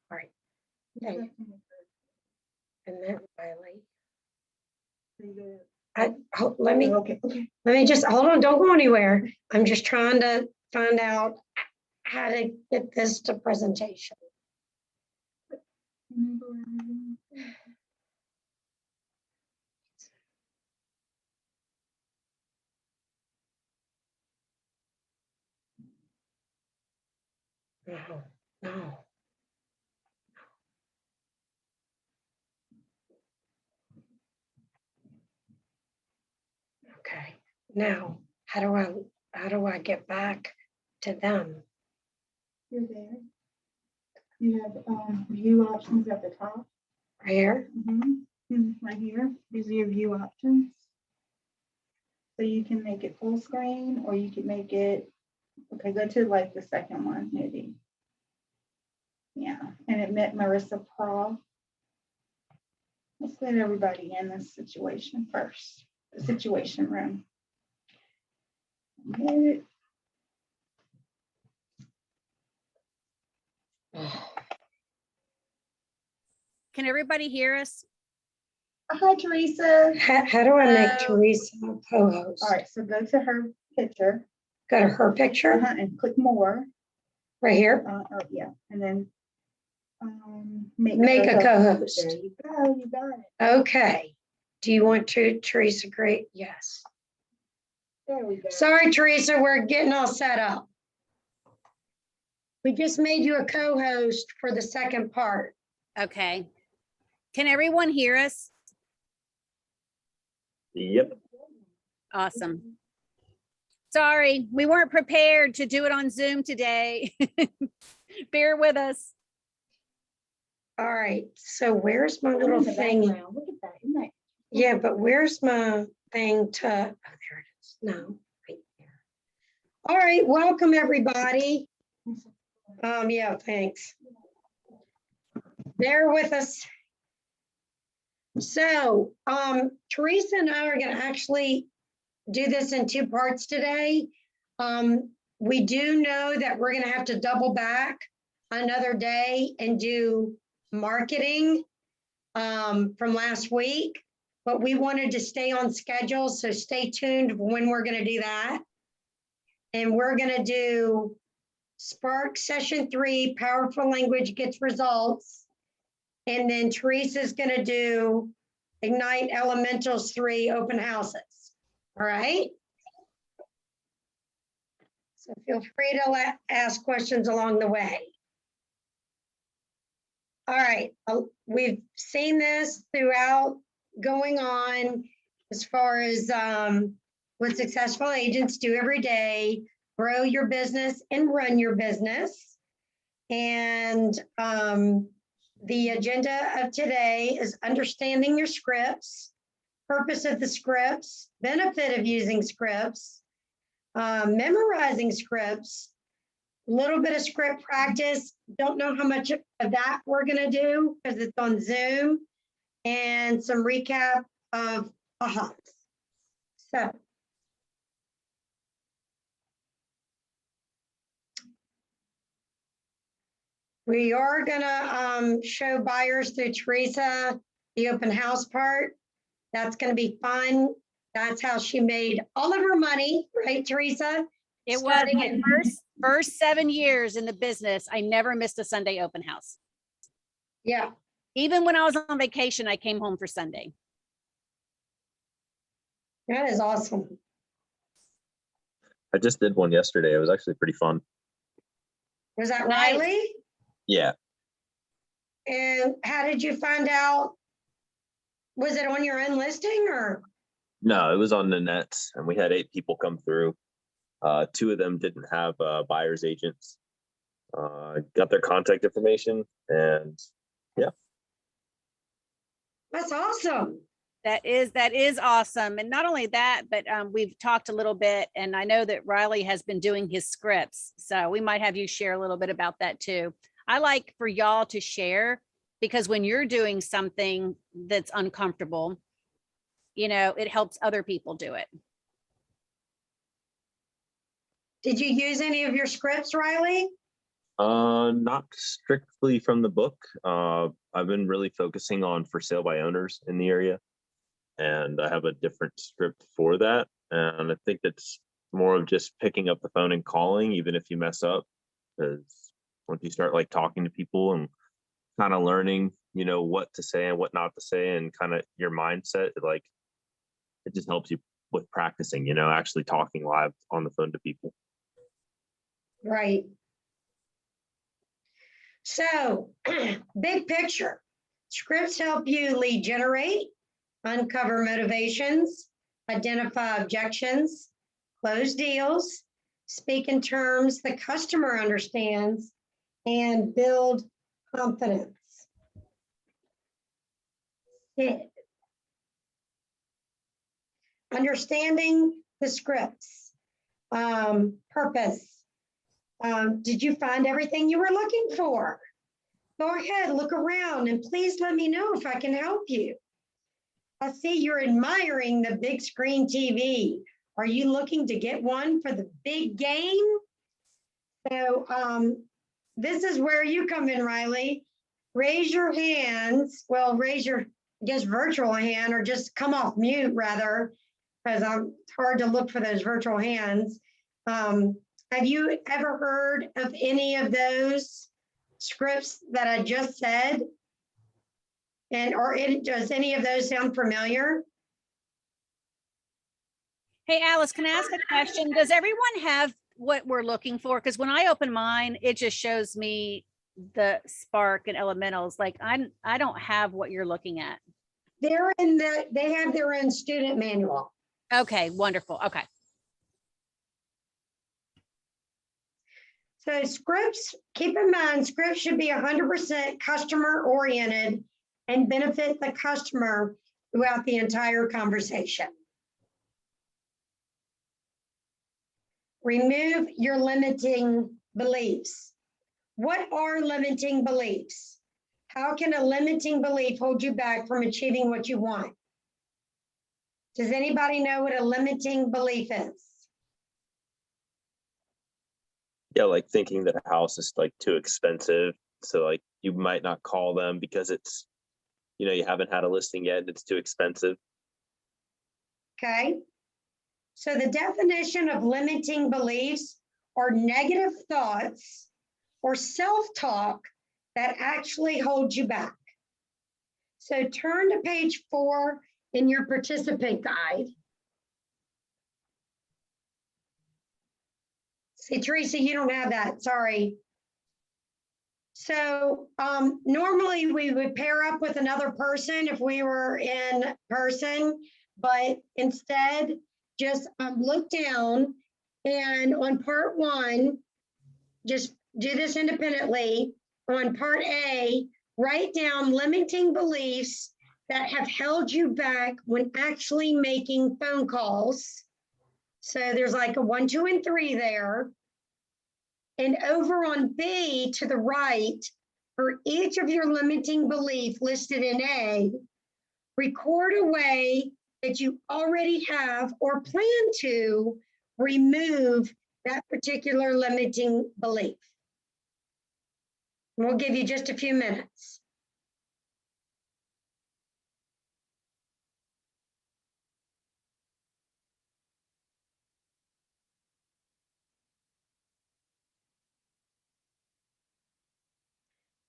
All right. Okay. And then Riley. Let me just hold on. Don't go anywhere. I'm just trying to find out how to get this to presentation. No, no. Okay. Now, how do I get back to them? You're there. You have view options at the top. Right here? Right here. These are your view options. So you can make it full screen or you can make it, okay, go to like the second one, maybe. Yeah, and admit Marissa Paul. Let's let everybody in this situation first. The situation room. Okay. Can everybody hear us? Hi, Teresa. How do I make Hello. Teresa a co-host? All right, so go to her picture. Go to her picture And click more. right here. Yeah, and then make Make a co-host. There you go. You got it. Okay. Do you want to, Teresa? Great. Yes. There we go. Sorry, Teresa, we're getting all set up. We just made you a co-host for the second part. Okay. Can everyone hear us? Yep. Awesome. Sorry, we weren't prepared to do it on Zoom today. Bear with us. All right. So where's my I'm little in the thing? background. Look at that. Isn't that Yeah, but where's my thing to, oh, there it is. No, right there. All right, welcome everybody. Yeah, thanks. Bear with us. So, Teresa and I are gonna actually do this in two parts today. We do know that we're gonna have to double back another day and do marketing from last week, but we wanted to stay on schedule, so stay tuned when we're gonna do that. And we're gonna do Spark Session 3, Powerful Language Gets Results. And then Teresa's gonna do Ignite Elementals 3 open houses. All right? So feel free to ask questions along the way. All right, we've seen this throughout going on as far as what successful agents do every day, grow your business and run your business. And the agenda of today is understanding your scripts, purpose of the scripts, benefit of using scripts, memorizing scripts, a little bit of script practice. Don't know how much of that we're going to do because it's on Zoom, and some recap of AHAs. So we are going to show buyers through Teresa, the open house part. That's going to be fun. That's how she made all of her money, right, Teresa? It was my first 7 years in the business. I never missed a Sunday open house. Yeah. Even when I was on vacation, I came home for Sunday. That is awesome. I just did one yesterday. It was actually pretty fun. Was that Nice. Riley? Yeah. And how did you find out? Was it on your own listing or? No, it was on the nets, and we had 8 people come through. 2 of them didn't have buyer's agents. Got their contact information, and yeah. That's awesome. That is awesome. And not only that, but we've talked a little bit, and I know that Riley has been doing his scripts. So we might have you share a little bit about that too. I like for y'all to share, because when you're doing something that's uncomfortable, you know, it helps other people do it. Did you use any of your scripts, Riley? Not strictly from the book. I've been really focusing on for sale by owners in the area, and I have a different script for that. And I think it's more of just picking up the phone and calling, even if you mess up, because once you start like talking to people and kind of learning, what to say and what not to say, and kind of your mindset, like it just helps you with practicing, actually talking live on the phone to people. Right. So, big picture, scripts help you lead generate, uncover motivations, identify objections, close deals, speak in terms the customer understands, and build confidence. Sid. Understanding the scripts, purpose. Did you find everything you were looking for? Go ahead, look around, and please let me know if I can help you. I see you're admiring the big screen TV. Are you looking to get one for the big game? So this is where you come in, Riley. Raise your hands. Well, raise your, I guess, virtual hand, or just come off mute rather, because it's hard to look for those virtual hands. Have you ever heard of any of those scripts that I just said? Does any of those sound familiar? Hey, Alice, can I ask a question? Does everyone have what we're looking for? Because when I open mine, it just shows me the Spark and Elementals. Like I don't have what you're looking at. They have their own student manual. Okay, wonderful. Okay. So scripts, keep in mind, scripts should be 100% customer oriented and benefit the customer throughout the entire conversation. Remove your limiting beliefs. What are limiting beliefs? How can a limiting belief hold you back from achieving what you want? Does anybody know what a limiting belief is? Yeah, like thinking that a house is like too expensive. So like you might not call them because it's, you haven't had a listing yet and it's too expensive. Okay. So the definition of limiting beliefs are negative thoughts or self-talk that actually hold you back. So turn to page 4 in your participant guide. See, Teresa, you don't have that, sorry. So normally we would pair up with another person if we were in person, but instead just look down and on part 1, just do this independently. On part A, write down limiting beliefs that have held you back when actually making phone calls. So there's like a 1, 2, and 3 there. And over on B to the right, for each of your limiting belief listed in A, record a way that you already have or plan to remove that particular limiting belief. We'll give you just a few minutes.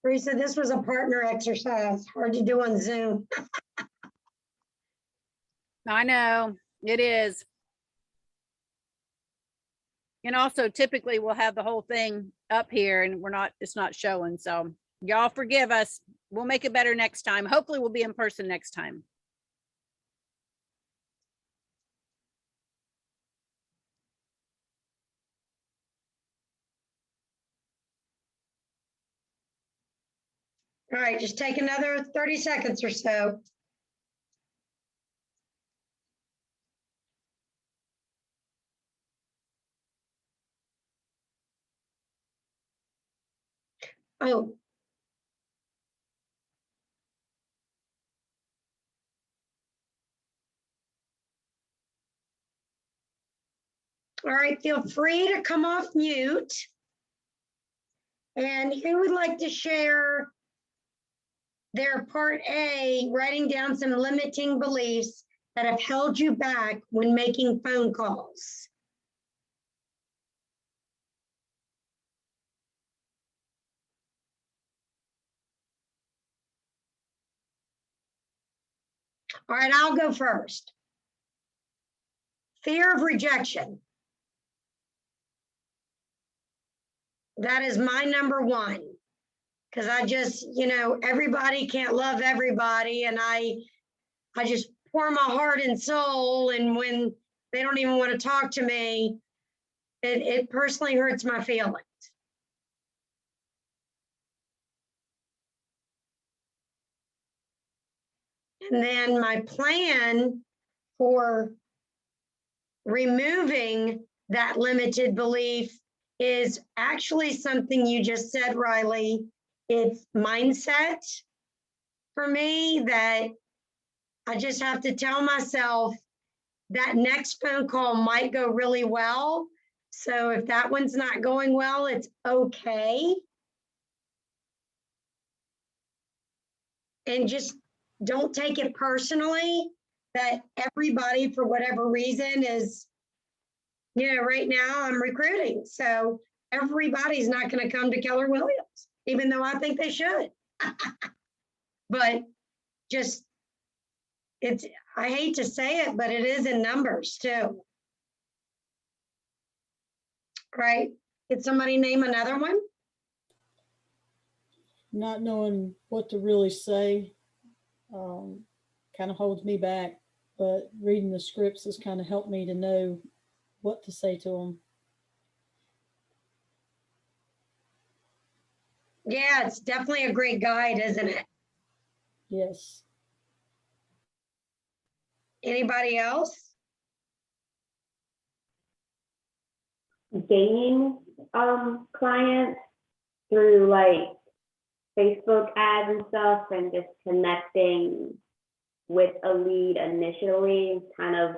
Teresa, this was a partner exercise, hard to do on Zoom. I know it is. And also typically we'll have the whole thing up here and it's not showing. So y'all forgive us. We'll make it better next time. Hopefully we'll be in person next time. All right, just take another 30 seconds or so. Oh. All right, feel free to come off mute. And who would like to share their part A, writing down some limiting beliefs that have held you back when making phone calls? All right, I'll go first. Fear of rejection. That is my number one. Because I just, everybody can't love everybody. And I just pour my heart and soul. And when they don't even want to talk to me, it personally hurts my feelings. And then my plan for removing that limited belief is actually something you just said, Riley. It's mindset for me, that I just have to tell myself that next phone call might go really well. So if that one's not going well, it's okay. And just don't take it personally that everybody, for whatever reason, is, right now I'm recruiting. So everybody's not going to come to Keller Williams, even though I think they should. But just, I hate to say it, but it is in numbers too. Right? Could somebody name another one? Not knowing what to really say kind of holds me back, but reading the scripts has kind of helped me to know what to say to them. Yeah, it's definitely a great guide, isn't it? Yes. Anybody else? Gaining clients through like Facebook ads and stuff, and just connecting with a lead initially, kind of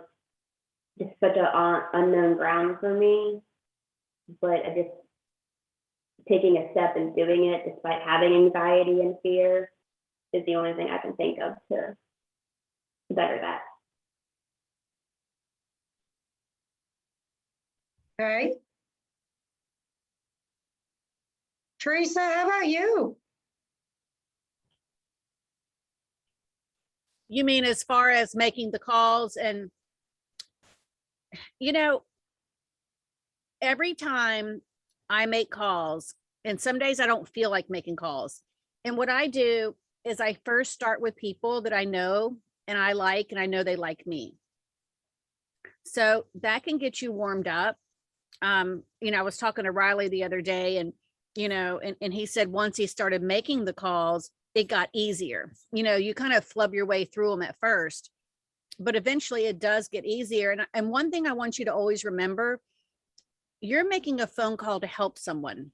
just such an unknown ground for me. But I just taking a step and doing it despite having anxiety and fear is the only thing I can think of to better that. Okay. Teresa, how about you? You mean as far as making the calls? And, every time I make calls, and some days I don't feel like making calls. And what I do is I first start with people that I know and I like, and I know they like me. So that can get you warmed up. I was talking to Riley the other day, and, and he said once he started making the calls, it got easier. You kind of flub your way through them at first, but eventually it does get easier. And one thing I want you to always remember, you're making a phone call to help someone.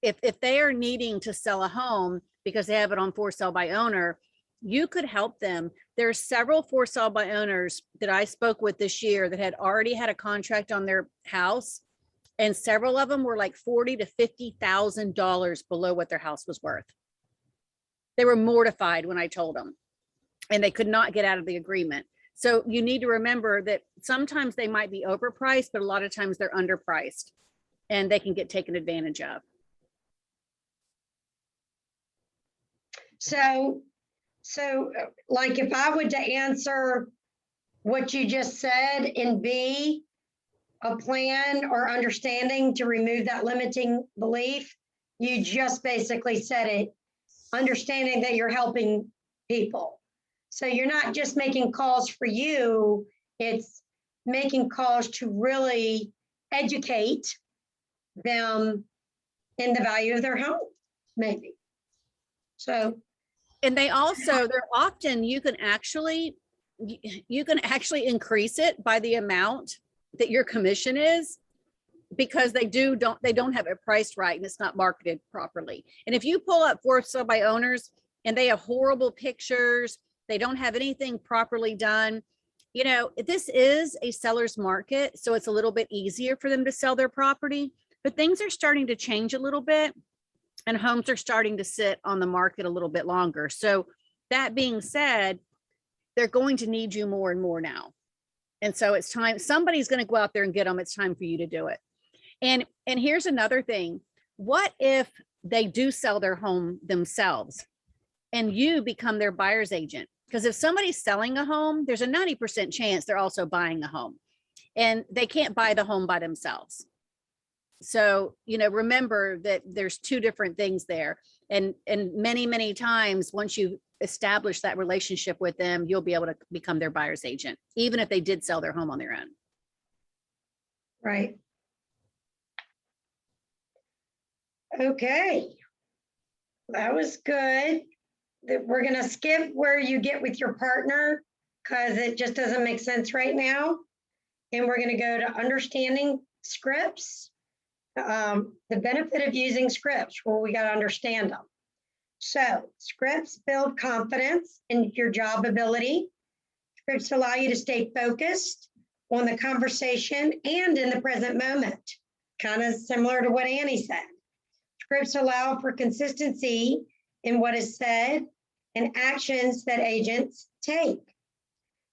If they are needing to sell a home because they have it on for sale by owner, you could help them. There are several for sale by owners that I spoke with this year that had already had a contract on their house, and several of them were like $40,000 to $50,000 below what their house was worth. They were mortified when I told them, and they could not get out of the agreement. So you need to remember that sometimes they might be overpriced, but a lot of times they're underpriced and they can get taken advantage of. So like if I were to answer what you just said in B, a plan or understanding to remove that limiting belief, you just basically said it, understanding that you're helping people. So you're not just making calls for you, it's making calls to really educate them in the value of their home, maybe. So. And they're often, you can actually increase it by the amount that your commission is, because they don't have it priced right and it's not marketed properly. And if you pull up for sale by owners and they have horrible pictures, they don't have anything properly done, this is a seller's market, so it's a little bit easier for them to sell their property. but things are starting to change a little bit and homes are starting to sit on the market a little bit longer. So that being said, they're going to need you more and more now. And so it's time, somebody's going to go out there and get them. It's time for you to do it. And here's another thing. What if they do sell their home themselves and you become their buyer's agent? Because if somebody's selling a home, there's a 90% chance they're also buying a home, and they can't buy the home by themselves. So, you know, remember that there's two different things there. And many times, once you establish that relationship with them, you'll be able to become their buyer's agent, even if they did sell their home on their own. Right. Okay. That was good. We're going to skip where you get with your partner because it just doesn't make sense right now. And we're going to go to understanding scripts. The benefit of using scripts, well, we got to understand them. So scripts build confidence in your job ability. Scripts allow you to stay focused on the conversation and in the present moment, kind of similar to what Annie said. Scripts allow for consistency in what is said and actions that agents take.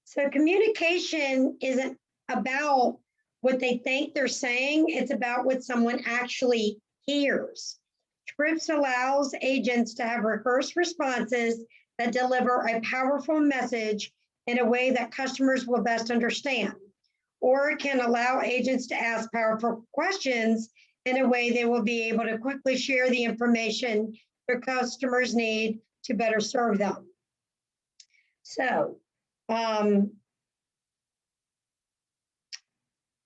So communication isn't about what they think they're saying, it's about what someone actually hears. Scripts allows agents to have rehearsed responses that deliver a powerful message in a way that customers will best understand, or it can allow agents to ask powerful questions in a way they will be able to quickly share the information their customers need to better serve them. So,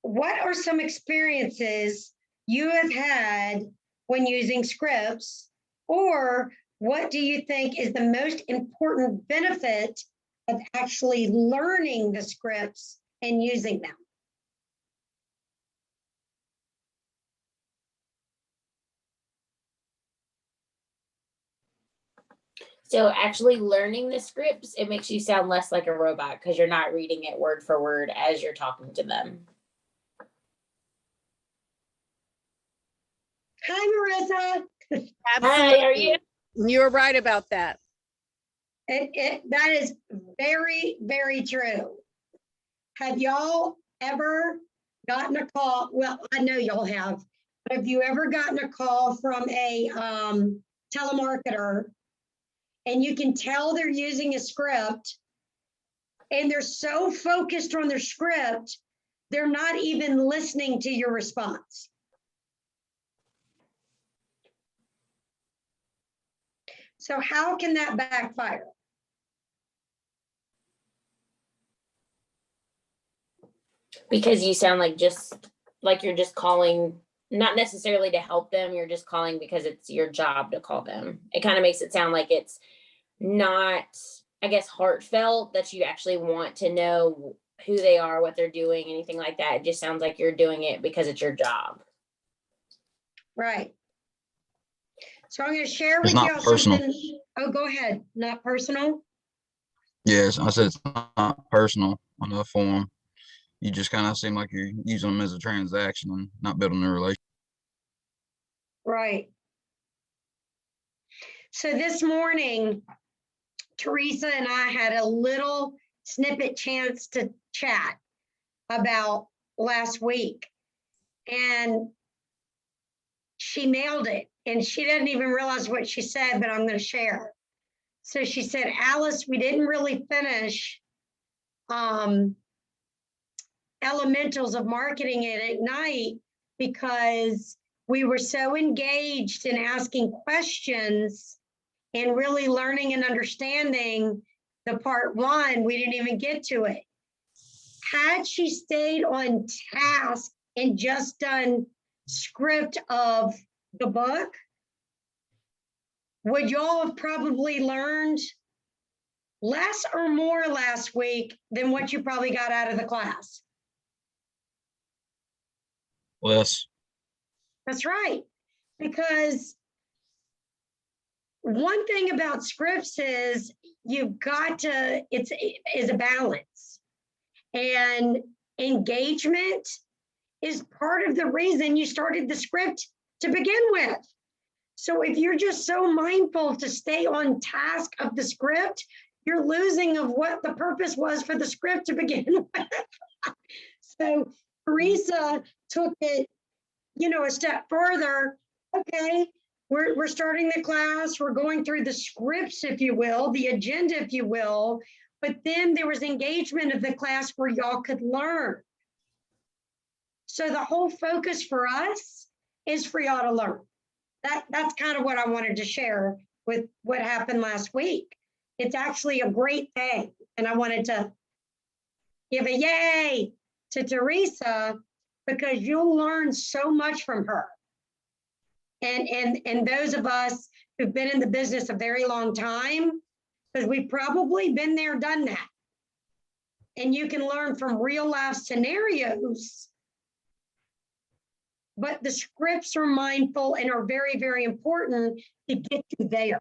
what are some experiences you have had when using scripts, or what do you think is the most important benefit of actually learning the scripts and using them? So actually learning the scripts, it makes you sound less like a robot because you're not reading it word for word as you're talking to them. Hi, Marissa. Hi, are you? You're right about that. That is very, very true. Have y'all ever gotten a call? Well, I know y'all have, but have you ever gotten a call from a telemarketer and you can tell they're using a script and they're so focused on their script, they're not even listening to your response? So how can that backfire? Because you sound like you're just calling, not necessarily to help them, you're just calling because it's your job to call them. It kind of makes it sound like it's not, I guess, heartfelt, that you actually want to know who they are, what they're doing, anything like that. It just sounds like you're doing it because it's your job. Right. So I'm going to share with It's not y'all personal. something. Oh, go ahead. Not personal? Yes, I said it's not personal on the form. You just kind of seem like you're using them as a transaction and not building a relationship. Right. So this morning, Teresa and I had a little snippet chance to chat about last week. And she nailed it. And she didn't even realize what she said, but I'm going to share. So she said, Alice, we didn't really finish elementals of marketing at Ignite because we were so engaged in asking questions and really learning and understanding the part one, we didn't even get to it. Had she stayed on task and just done script of the book, would y'all have probably learned less or more last week than what you probably got out of the class? Less. That's right. Because one thing about scripts is you've got to, it's a balance. And engagement is part of the reason you started the script to begin with. So if you're just so mindful to stay on task of the script, you're losing of what the purpose was for the script to begin with. So Teresa took it, you know, a step further. Okay, we're starting the class, we're going through the scripts, if you will, the agenda, if you will, but then there was engagement of the class where y'all could learn. So the whole focus for us is for y'all to learn. That's kind of what I wanted to share with what happened last week. It's actually a great thing. And I wanted to give a yay to Teresa because you'll learn so much from her. And those of us who've been in the business a very long time, because we've probably been there, done that. And you can learn from real life scenarios. But the scripts are mindful and are very, very important to get you there,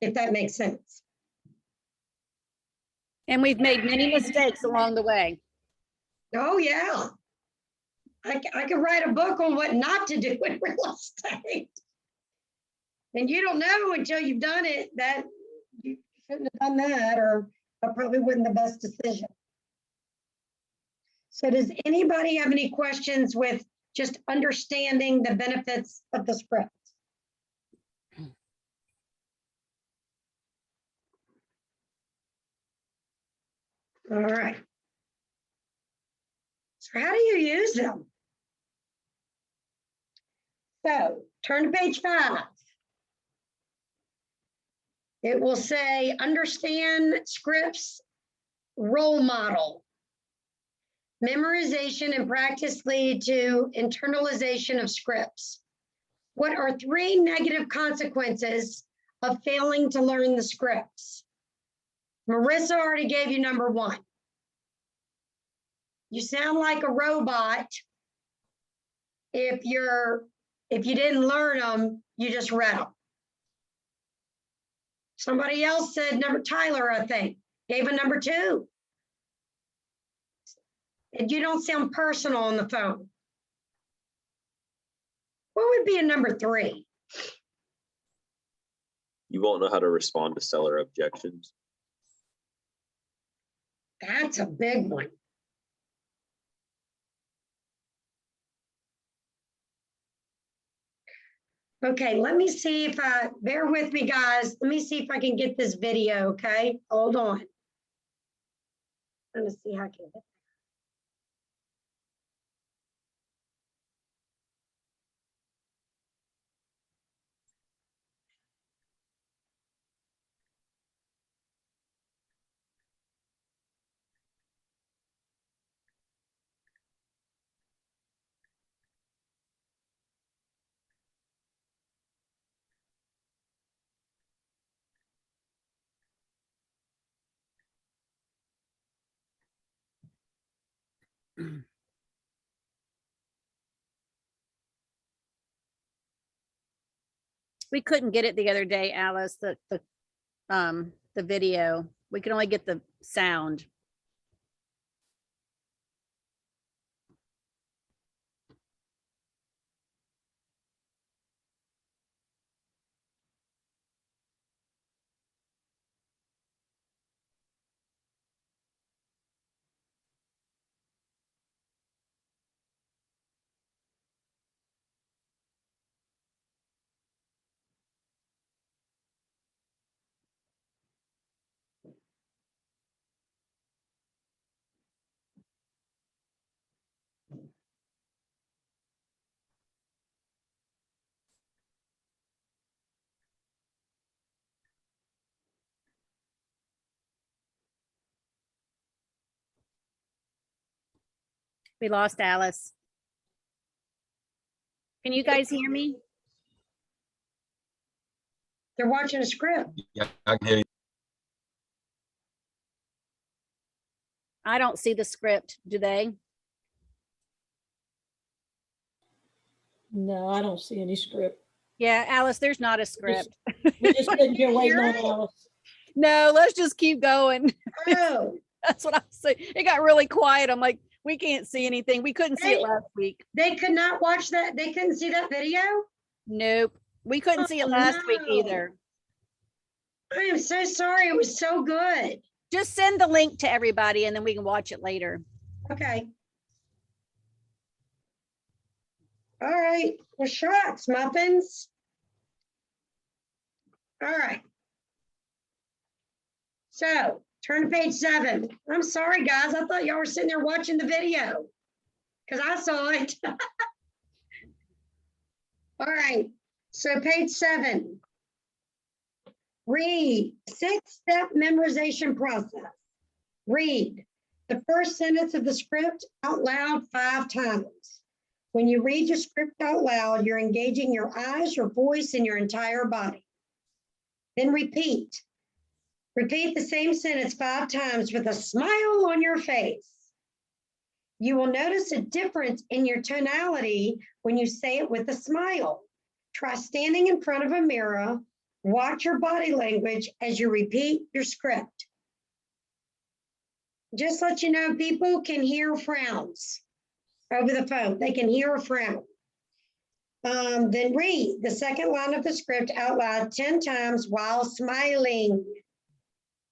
if that makes sense. And we've made many mistakes along the way. Oh, yeah. I could write a book on what not to do in real estate. And you don't know until you've done it that you shouldn't have done that, or that probably wasn't the best decision. So does anybody have any questions with just understanding the benefits of the script? All right. So how do you use them? So turn to page 5. It will say, understand scripts, role model. Memorization and practice lead to internalization of scripts. What are 3 negative consequences of failing to learn the scripts? Marissa already gave you number 1. You sound like a robot if you didn't learn them, you just read them. Somebody else said Tyler, I think, gave a number 2. And you don't sound personal on the phone. What would be a number 3? You won't know how to respond to seller objections. That's a big one. Okay, let me see if bear with me, guys. Let me see if I can get this video, okay? Hold on. Let me see how I can get. We couldn't get it the other day, Alice, the video. We could only get the sound. We lost Alice. Can you guys hear me? They're watching a script. Yeah, I can hear you. I don't see the script, do they? No, I don't see any script. Yeah, Alice, there's not a script. We just sitting here waiting on Hear it? Alice. No, let's just keep going. Oh, That's what I was saying. It got really quiet. I'm like, We can't see anything. We couldn't see it Hey. last week. They could not watch that. They couldn't see that video. Nope. We couldn't see it Oh, last week no. either. I am so sorry. It was so good. Just send the link to everybody and then we can watch it later. Okay. All right. Well, shucks, muffins. All right. So turn to page 7. I'm sorry, guys. I thought y'all were sitting there watching the video because I saw it. All right. So page 7. Read 6-step memorization process. Read the first sentence of the script out loud 5 times. When you read your script out loud, you're engaging your eyes, your voice, and your entire body. Then repeat. Repeat the same sentence 5 times with a smile on your face. You will notice a difference in your tonality when you say it with a smile. Try standing in front of a mirror. Watch your body language as you repeat your script. Just let you know, people can hear frowns over the phone. They can hear a frown. Then read the second line of the script out loud 10 times while smiling.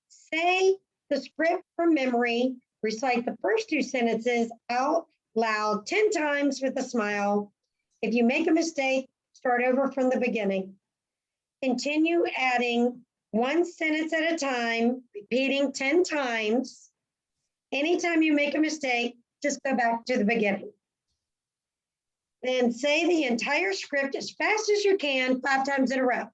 Say the script from memory. Recite the first 2 sentences out loud 10 times with a smile. If you make a mistake, start over from the beginning. Continue adding 1 sentence at a time, repeating 10 times. Anytime you make a mistake, just go back to the beginning. Then say the entire script as fast as you can 5 times in a row.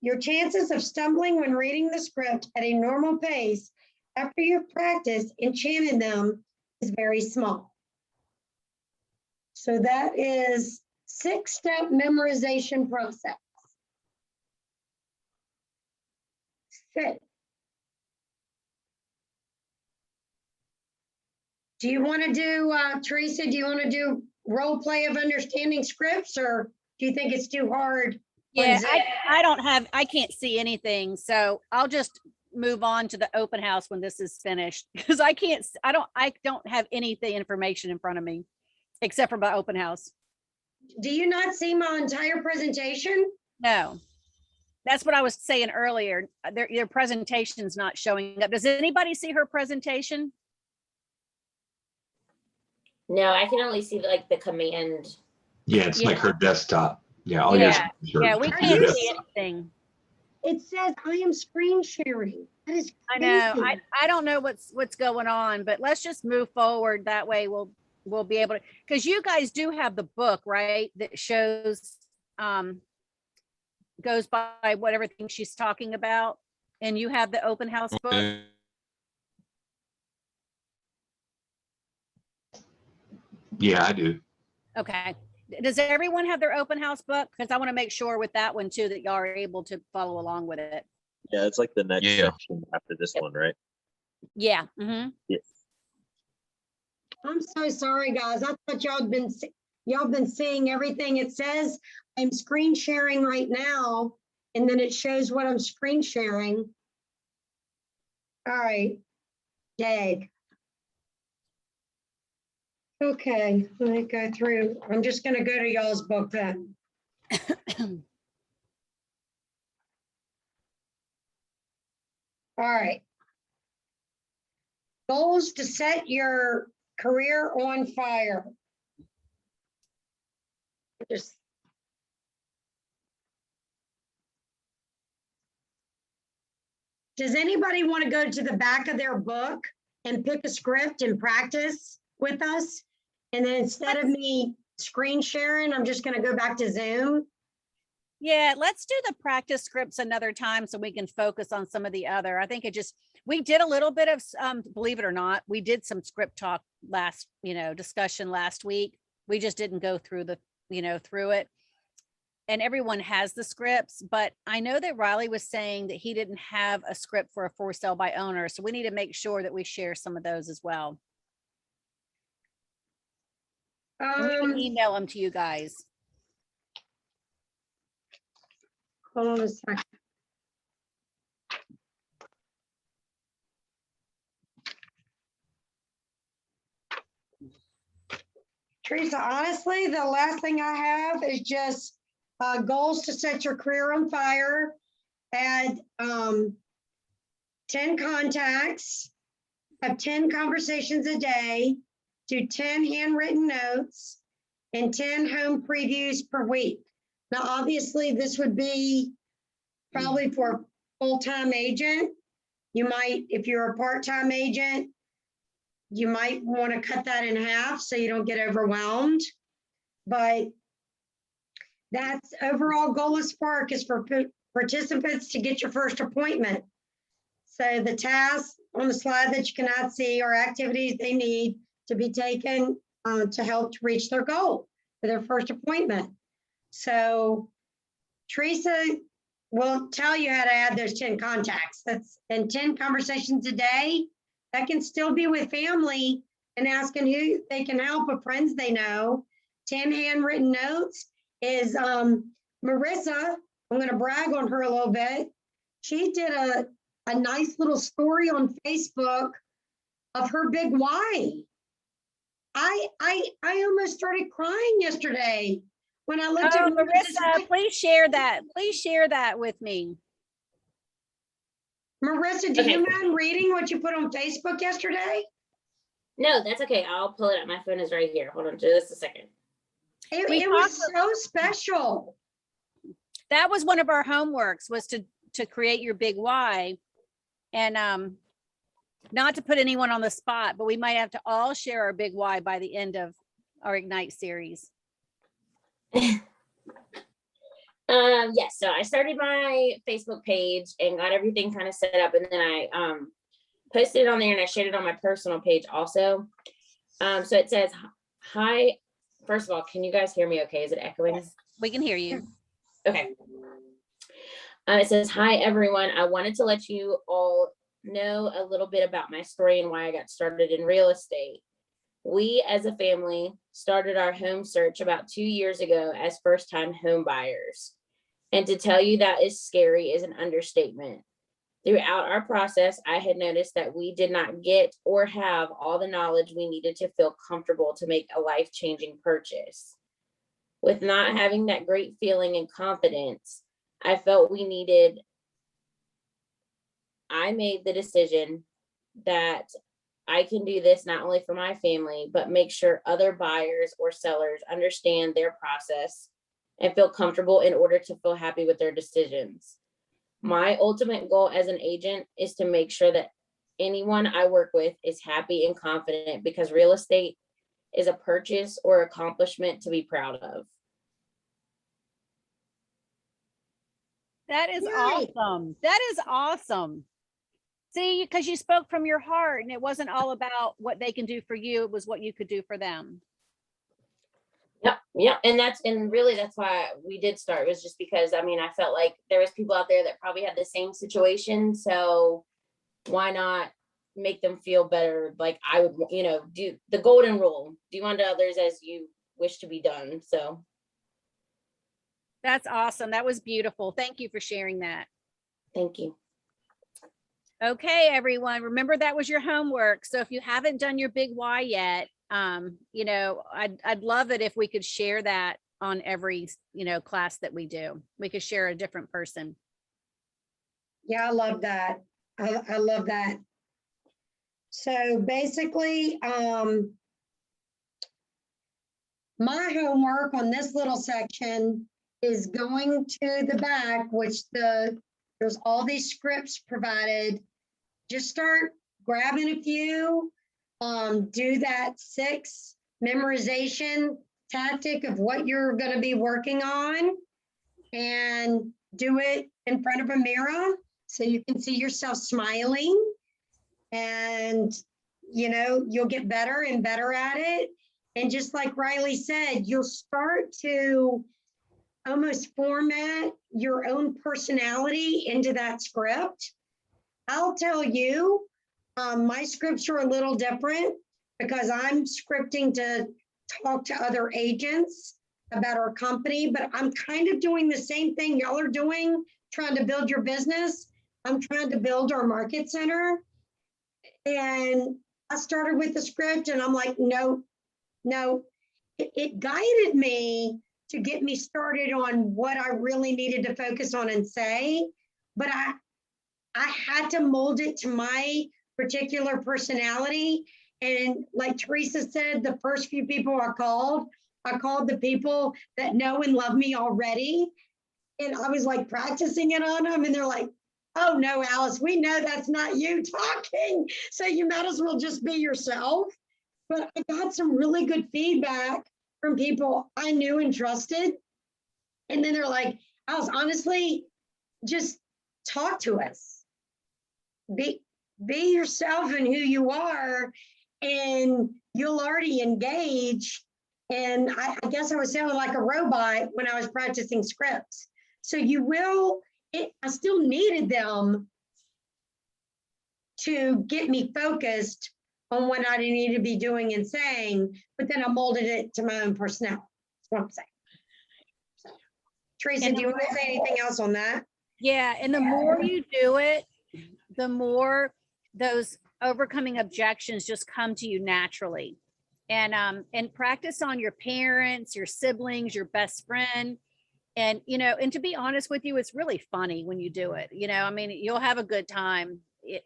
Your chances of stumbling when reading the script at a normal pace after you've practiced and chanted them is very small. So that is 6-step memorization process. Good. Do you want to do, Teresa, do you want to do role play of understanding scripts, or do you think it's too hard? Yeah, Zoom? I can't see anything. So I'll just move on to the open house when this is finished because I don't have anything information in front of me except for my open house. Do you not see my entire presentation? No, that's what I was saying earlier. Their presentation's not showing up. Does anybody see her presentation? No, I can only see like the command. Yeah, it's like Yeah. her desktop. Yeah, all Yeah, your Yeah, we computer can't you see desktop. anything. It says I am screen sharing. That is I know. crazy. I don't know what's going on, but let's just move forward. That way we'll be able to, because you guys do have the book, right? That shows goes by what everything she's talking about. And you have the open house book. Okay. Yeah, I do. Okay. Does everyone have their open house book? Because I want to make sure with that one too, that y'all are able to follow along with it. Yeah, it's like the next Yeah. section after this one, right? Yeah. Mm-hmm. I'm so sorry, guys. I thought y'all been seeing everything. It says I'm screen sharing right now, and then it shows what I'm screen sharing. All right. Yay. Okay, let me go through. I'm just gonna go to y'all's book then. All right. Goals to set your career on fire. Just. Does anybody want to go to the back of their book and pick a script and practice with us? And then instead of me screen sharing, I'm just going to go back to Zoom. Yeah, let's do the practice scripts another time so we can focus on some of the other. I think we did a little bit of, believe it or not, we did some script talk discussion last week. We just didn't go through through it. And everyone has the scripts, but I know that Riley was saying that he didn't have a script for a for sale by owner. So we need to make sure that we share some of those as well. And we can email them to you guys. Hold on a second. Teresa, honestly, the last thing I have is just goals to set your career on fire. Add 10 contacts, have 10 conversations a day, do 10 handwritten notes, and 10 home previews per week. Now, obviously, this would be probably for a full-time agent. You might, if you're a part-time agent, you might want to cut that in half so you don't get overwhelmed. But that's overall goal of Spark is for participants to get your first appointment. So the tasks on the slide that you cannot see are activities they need to be taken to help to reach their goal for their first appointment. So Teresa will tell you how to add those 10 contacts. That's and 10 conversations a day. That can still be with family and asking who they can help or friends they know. 10 handwritten notes is Marissa. I'm going to brag on her a little bit. She did a nice little story on Facebook of her big why. I almost started crying yesterday when I looked Oh, at Marissa, please share that. Please share that with me. Marissa, do Okay. you mind reading what you put on Facebook yesterday? No, that's okay. I'll pull it up. My phone is right here. Hold on just a second. It was so special. That was one of our homeworks, was to create your big why. And not to put anyone on the spot, but we might have to all share our big why by the end of our Ignite series. Yes, so I started my Facebook page and got everything kind of set up, and then I posted it on there and I shared it on my personal page also. So it says, hi, first of all, can you guys hear me okay? Is it echoing? We can hear you. Okay. It says, hi, everyone. I wanted to let you all know a little bit about my story and why I got started in real estate. We, as a family, started our home search about 2 years ago as first-time home buyers. And to tell you that is scary is an understatement. Throughout our process, I had noticed that we did not get or have all the knowledge we needed to feel comfortable to make a life-changing purchase. With not having that great feeling and confidence, I felt I made the decision that I can do this not only for my family, but make sure other buyers or sellers understand their process and feel comfortable in order to feel happy with their decisions. My ultimate goal as an agent is to make sure that anyone I work with is happy and confident, because real estate is a purchase or accomplishment to be proud of. That is Yay. awesome. That is awesome. See, because you spoke from your heart and it wasn't all about what they can do for you. It was what you could do for them. Yep. And really that's why we did start. It was just because, I mean, I felt like there was people out there that probably had the same situation. So why not make them feel better? Like I would, do the golden rule, do unto others as you wish to be done. So. That's awesome. That was beautiful. Thank you for sharing that. Thank you. Okay, everyone, remember that was your homework. So if you haven't done your big why yet, I'd love it if we could share that on every, class that we do. We could share a different person. Yeah, I love that. I love that. So basically, my homework on this little section is going to the back, which there's all these scripts provided. Just start grabbing a few, do that 6 memorization tactic of what you're going to be working on, and do it in front of a mirror so you can see yourself smiling, and you'll get better and better at it. And just like Riley said, you'll start to almost format your own personality into that script. I'll tell you, my scripts are a little different because I'm scripting to talk to other agents about our company, but I'm kind of doing the same thing y'all are doing, trying to build your business. I'm trying to build our market center. And I started with the script and I'm like, no. it guided me to get me started on what I really needed to focus on and say. But I had to mold it to my particular personality. And like Teresa said, the first few people I called the people that know and love me already. And I was like practicing it on them, and they're like, oh no, Alice, we know that's not you talking. So you might as well just be yourself. But I got some really good feedback from people I knew and trusted. And then they're like, Alice, honestly, just talk to us. Be yourself and who you are, and you'll already engage. And I guess I was sounding like a robot when I was practicing scripts. So you will, I still needed them to get me focused on what I need to be doing and saying, but then I molded it to my own personality. That's what I'm saying. So, Teresa, do you want to say anything else on that? Yeah, and the more you do it, the more those overcoming objections just come to you naturally. And practice on your parents, your siblings, your best friend. And, you know, and to be honest with you, it's really funny when you do it. You know, I mean, you'll have a good time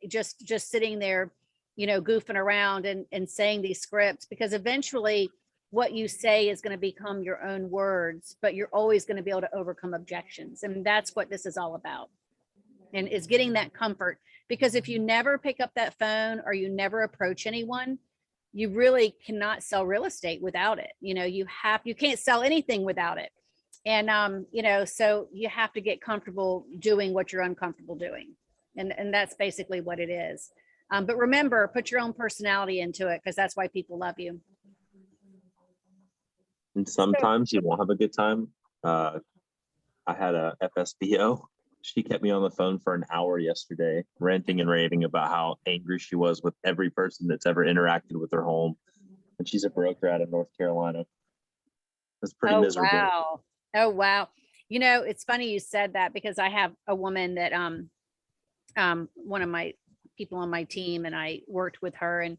just sitting there, you know, goofing around and saying these scripts, because eventually what you say is going to become your own words, but you're always going to be able to overcome objections. And that's what this is all about. And is getting that comfort, because if you never pick up that phone or you never approach anyone, you really cannot sell real estate without it. You know, you can't sell anything without it. And, you know, so you have to get comfortable doing what you're uncomfortable doing. And that's basically what it is. But remember, put your own personality into it, because that's why people love you. And sometimes you won't have a good time. I had a FSBO. She kept me on the phone for an hour yesterday, ranting and raving about how angry she was with every person that's ever interacted with her home. And she's a broker out of North Carolina. It's pretty miserable. Wow. Oh, wow. You know, it's funny you said that, because I have a woman that, one of my people on my team, and I worked with her, and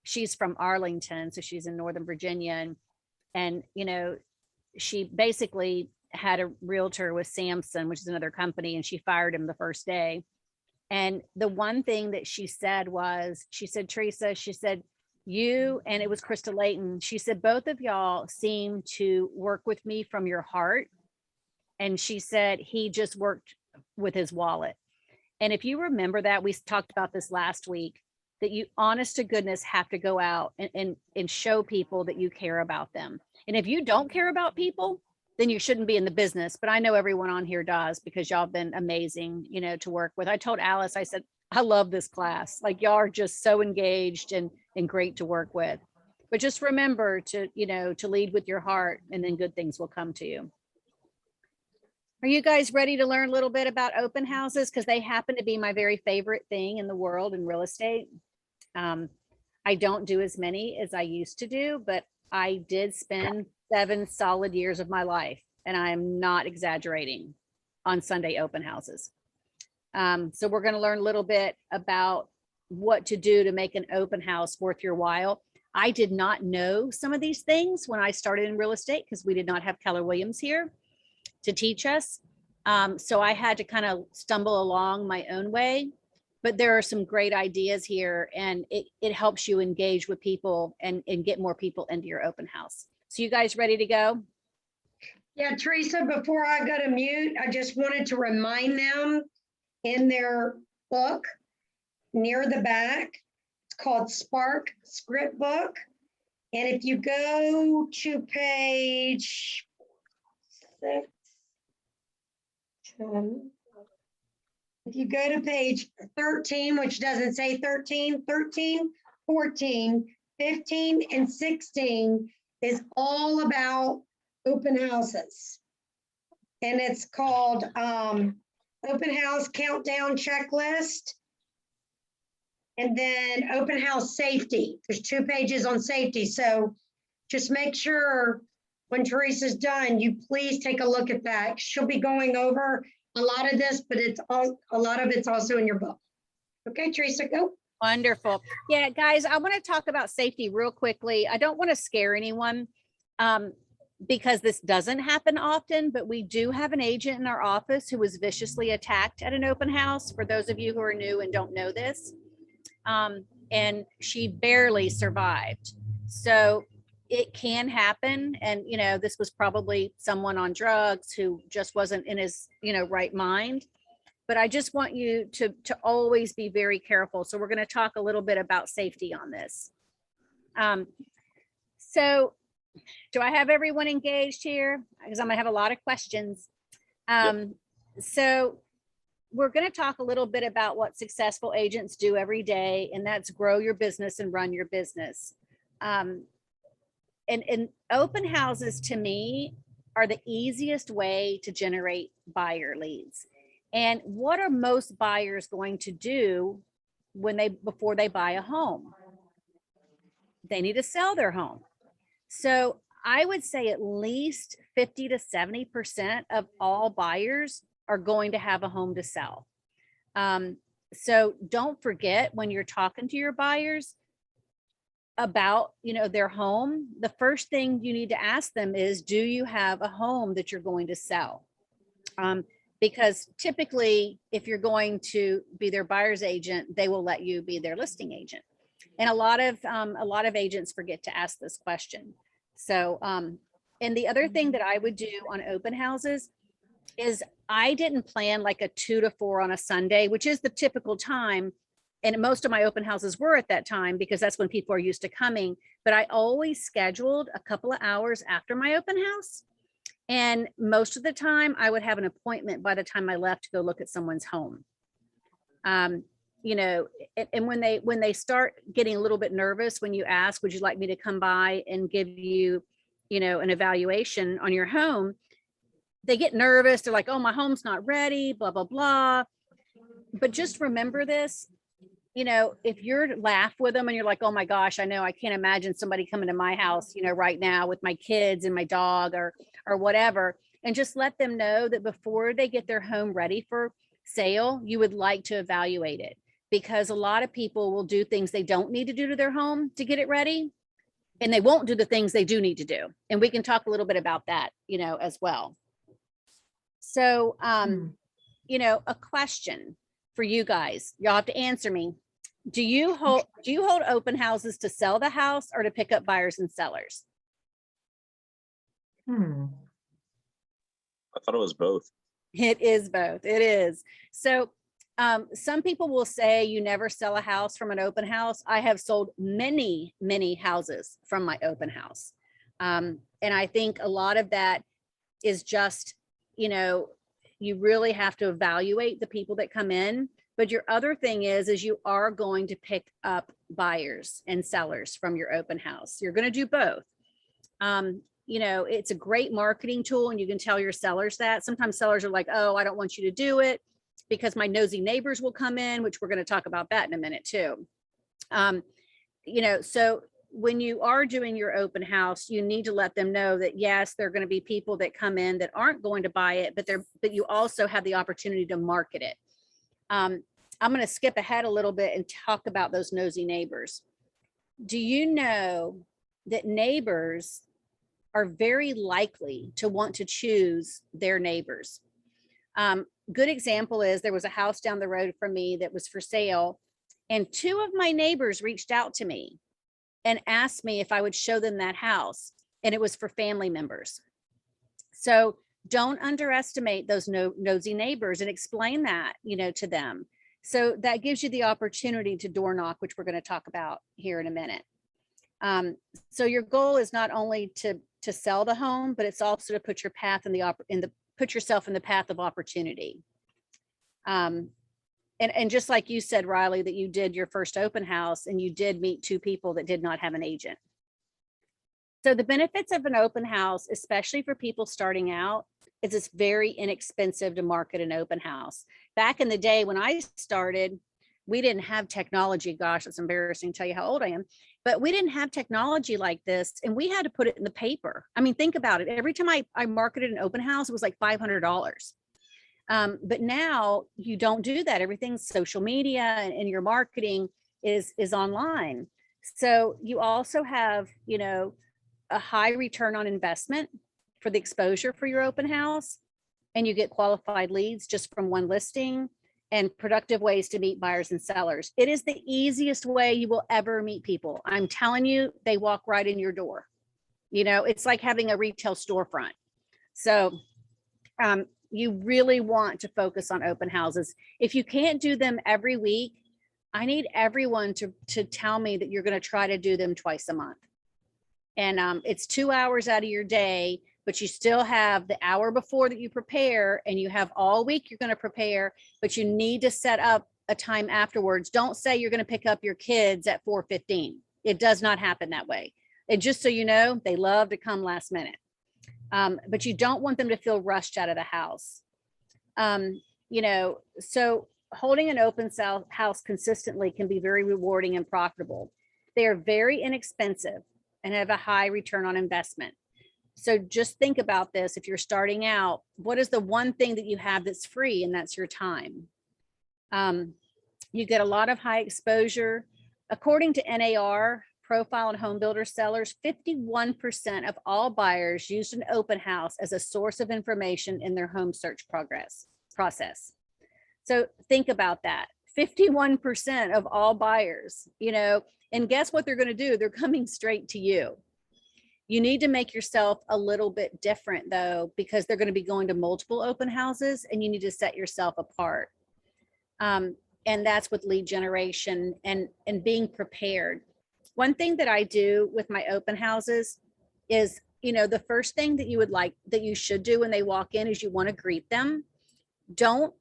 she's from Arlington. So she's in Northern Virginia. And, you know, she basically had a realtor with Samson, which is another company, and she fired him the first day. And the one thing that she said was, she said, Teresa, she said, you, and it was Krista Layton, she said, both of y'all seem to work with me from your heart. And she said, he just worked with his wallet. And if you remember that, we talked about this last week, that you honest to goodness have to go out and show people that you care about them. And if you don't care about people, then you shouldn't be in the business. But I know everyone on here does, because y'all have been amazing, you know, to work with. I told Alice, I said, I love this class. Like, y'all are just so engaged and great to work with. But just remember to, you know, to lead with your heart, and then good things will come to you. Are you guys ready to learn a little bit about open houses? Because they happen to be my very favorite thing in the world in real estate. I don't do as many as I used to do, but I did spend 7 solid years of my life, and I am not exaggerating, on Sunday open houses. So we're going to learn a little bit about what to do to make an open house worth your while. I did not know some of these things when I started in real estate, because we did not have Keller Williams here to teach us. So I had to kind of stumble along my own way, but there are some great ideas here, and it helps you engage with people and get more people into your open house. So you guys ready to go? Yeah, Teresa, before I go to mute, I just wanted to remind them in their book near the back, it's called Spark Script Book. And if you go to page 6, 10, if you go to page 13, which doesn't say 13, 13, 14, 15, and 16 is all about open houses. And it's called Open House Countdown Checklist. And then Open House Safety. There's 2 pages on safety. So just make sure when Teresa's done, you please take a look at that. She'll be going over a lot of this, but a lot of it's also in your book. Okay, Teresa, go. Wonderful. Yeah, guys, I want to talk about safety real quickly. I don't want to scare anyone, Because this doesn't happen often, but we do have an agent in our office who was viciously attacked at an open house, for those of you who are new and don't know this. And she barely survived. So it can happen. And, you know, this was probably someone on drugs who just wasn't in his, you know, right mind. But I just want you to always be very careful. So we're going to talk a little bit about safety on this. So do I have everyone engaged here? Because I'm gonna have a lot of questions. So we're gonna talk a little bit about what successful agents do every day, and that's grow your business and run your business. And open houses, to me, are the easiest way to generate buyer leads. And what are most buyers going to do before they buy a home? They need to sell their home. So I would say at least 50 to 70% of all buyers are going to have a home to sell. So don't forget, when you're talking to your buyers about, you know, their home, the first thing you need to ask them is, do you have a home that you're going to sell? Because typically, if you're going to be their buyer's agent, they will let you be their listing agent. And a lot of agents forget to ask this question. So, and the other thing that I would do on open houses is I didn't plan like a 2 to 4 on a Sunday, which is the typical time. And most of my open houses were at that time because that's when people are used to coming. But I always scheduled a couple of hours after my open house. And most of the time I would have an appointment by the time I left to go look at someone's home. You know, and when they start getting a little bit nervous, when you ask, would you like me to come by and give you, you know, an evaluation on your home, they get nervous. They're like, oh, my home's not ready, blah, blah, blah. But just remember this, you know, if you're laugh with them and you're like, oh my gosh, I know, I can't imagine somebody coming to my house, you know, right now with my kids and my dog or whatever, and just let them know that before they get their home ready for sale, you would like to evaluate it. Because a lot of people will do things they don't need to do to their home to get it ready, and they won't do the things they do need to do. And we can talk a little bit about that, you know, as well. So, you know, a question for you guys, y'all have to answer me. Do you hold open houses to sell the house or to pick up buyers and sellers? I thought it was both. It is both. It is. So some people will say you never sell a house from an open house. I have sold many, many houses from my open house. And I think a lot of that is just, you know, you really have to evaluate the people that come in. But your other thing is you are going to pick up buyers and sellers from your open house. You're going to do both. You know, it's a great marketing tool, and you can tell your sellers that. Sometimes sellers are like, oh, I don't want you to do it because my nosy neighbors will come in, which we're going to talk about that in a minute too. You know, so when you are doing your open house, you need to let them know that, yes, there are going to be people that come in that aren't going to buy it, but you also have the opportunity to market it. I'm going to skip ahead a little bit and talk about those nosy neighbors. Do you know that neighbors are very likely to want to choose their neighbors? Good example is there was a house down the road from me that was for sale, and 2 of my neighbors reached out to me and asked me if I would show them that house, and it was for family members. So don't underestimate those nosy neighbors, and explain that, you know, to them. So that gives you the opportunity to door knock, which we're going to talk about here in a minute. So your goal is not only to sell the home, but it's also to put your path put yourself in the path of opportunity. And just like you said, Riley, that you did your first open house and you did meet 2 people that did not have an agent. So the benefits of an open house, especially for people starting out, is it's very inexpensive to market an open house. Back in the day when I started, we didn't have technology. Gosh, it's embarrassing to tell you how old I am, but we didn't have technology like this, and we had to put it in the paper. I mean, think about it. Every time I marketed an open house, it was like $500. But now you don't do that. Everything's social media, and your marketing is online. So you also have, you know, a high return on investment for the exposure for your open house, and you get qualified leads just from one listing and productive ways to meet buyers and sellers. It is the easiest way you will ever meet people. I'm telling you, they walk right in your door. You know, it's like having a retail storefront. So you really want to focus on open houses. If you can't do them every week, I need everyone to tell me that you're going to try to do them twice a month. And it's 2 hours out of your day, but you still have the hour before that you prepare, and you have all week you're going to prepare, but you need to set up a time afterwards. Don't say you're going to pick up your kids at 4:15. It does not happen that way. And just so you know, they love to come last minute. But you don't want them to feel rushed out of the house. You know, so holding an open house consistently can be very rewarding and profitable. They are very inexpensive and have a high return on investment. So just think about this. If you're starting out, what is the one thing that you have that's free? And that's your time. You get a lot of high exposure. According to NAR, Profile and Home Builder Sellers, 51% of all buyers used an open house as a source of information in their home search process. So think about that. 51% of all buyers, you know, and guess what they're going to do? They're coming straight to you. You need to make yourself a little bit different though, because they're going to be going to multiple open houses, and you need to set yourself apart. And that's with lead generation and being prepared. One thing that I do with my open houses is, you know, the first thing that you should do when they walk in is you want to greet them. Don't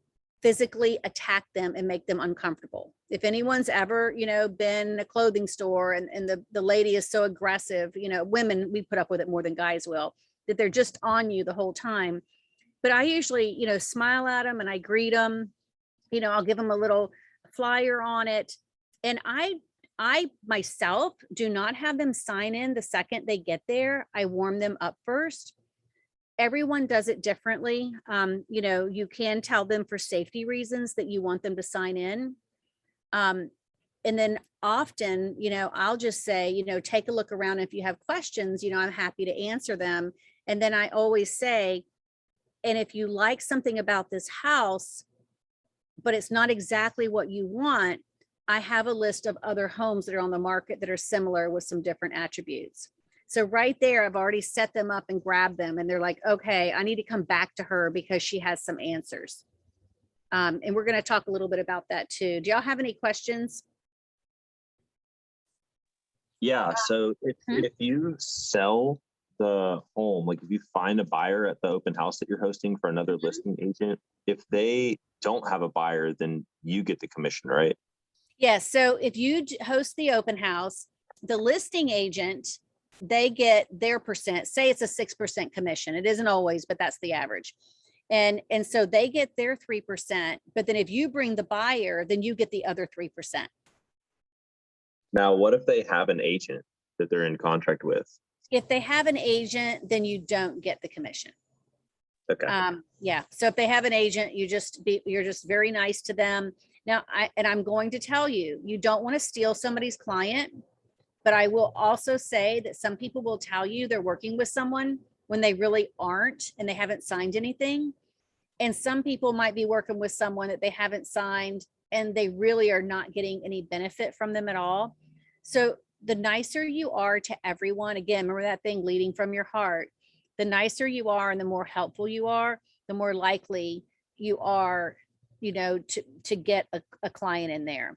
physically attack them and make them uncomfortable. If anyone's ever, you know, been in a clothing store and the lady is so aggressive, you know, women, we put up with it more than guys will, that they're just on you the whole time. But I usually, you know, smile at them and I greet them. You know, I'll give them a little flyer on it. And I myself do not have them sign in the second they get there. I warm them up first. Everyone does it differently. You know, you can tell them for safety reasons that you want them to sign in. And then often, you know, I'll just say, you know, take a look around. If you have questions, you know, I'm happy to answer them. And then I always say, and if you like something about this house, but it's not exactly what you want, I have a list of other homes that are on the market that are similar with some different attributes. So right there, I've already set them up and grabbed them, and they're like, okay, I need to come back to her because she has some answers. And we're going to talk a little bit about that too. Do y'all have any questions? Yeah, so if you sell the home, like if you find a buyer at the open house that you're hosting for another listing agent, if they don't have a buyer, then you get the commission, right? Yes. So if you host the open house, the listing agent, they get their percent. Say it's a 6% commission. It isn't always, but that's the average. And so they get their 3%. But then if you bring the buyer, then you get the other 3%. Now, what if they have an agent that they're in contract with? If they have an agent, then you don't get the commission. Okay. Yeah. So if they have an agent, you're just very nice to them. Now, I'm going to tell you, you don't want to steal somebody's client, but I will also say that some people will tell you they're working with someone when they really aren't, and they haven't signed anything. And some people might be working with someone that they haven't signed, and they really are not getting any benefit from them at all. So the nicer you are to everyone, again, remember that thing, leading from your heart. The nicer you are and the more helpful you are, the more likely you are, you know, to get a client in there.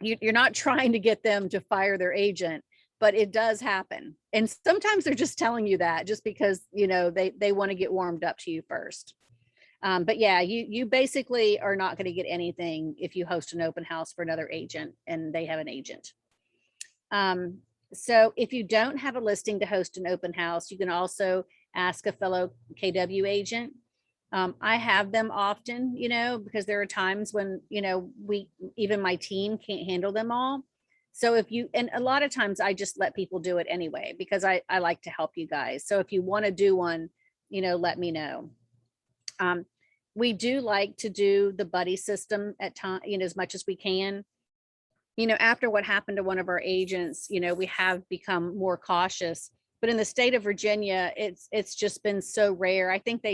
You're not trying to get them to fire their agent, but it does happen. And sometimes they're just telling you that just because, you know, they want to get warmed up to you first. But yeah, you basically are not going to get anything if you host an open house for another agent and they have an agent. So if you don't have a listing to host an open house, you can also ask a fellow KW agent. I have them often, you know, because there are times when, you know, even my team can't handle them all. So and a lot of times I just let people do it anyway, because I like to help you guys. So if you want to do one, you know, let me know. We do like to do the buddy system at time, you know, as much as we can. You know, after what happened to one of our agents, you know, we have become more cautious But in the state of Virginia, it's just been so rare. I think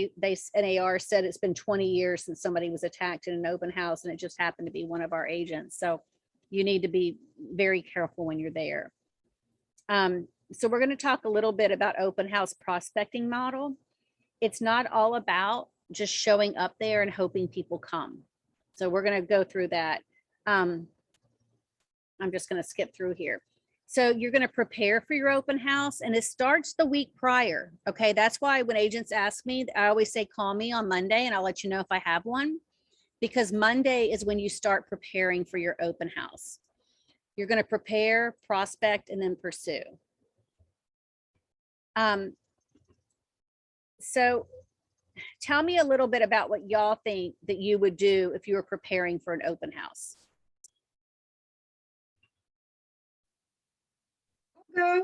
NAR said it's been 20 years since somebody was attacked in an open house, and it just happened to be one of our agents. So you need to be very careful when you're there. So we're going to talk a little bit about open house prospecting model. It's not all about just showing up there and hoping people come. So we're going to go through that. I'm just going to skip through here. So you're going to prepare for your open house, and it starts the week prior. Okay. That's why when agents ask me, I always say, call me on Monday and I'll let you know if I have one, because Monday is when you start preparing for your open house. You're going to prepare, prospect, and then pursue. So tell me a little bit about what y'all think that you would do if you were preparing for an open house. Go.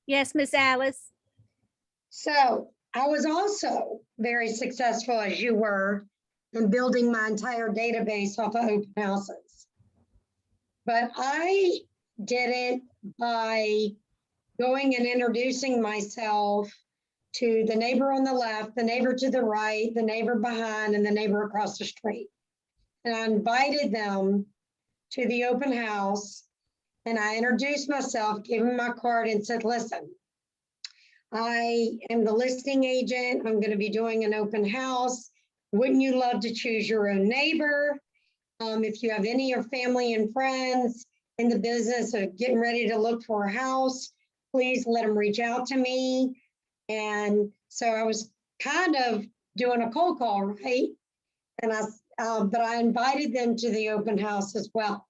Yes, Miss Alice. So I was also very successful, as you were, in building my entire database off of open houses. But I did it by going and introducing myself to the neighbor on the left, the neighbor to the right, the neighbor behind, and the neighbor across the street. And I invited them to the open house, and I introduced myself, gave them my card, and said, listen, I am the listing agent. I'm going to be doing an open house. Wouldn't you love to choose your own neighbor? If you have any of your family and friends in the business of getting ready to look for a house, please let them reach out to me. And so I was kind of doing a cold call, right? And but I invited them to the open house as well.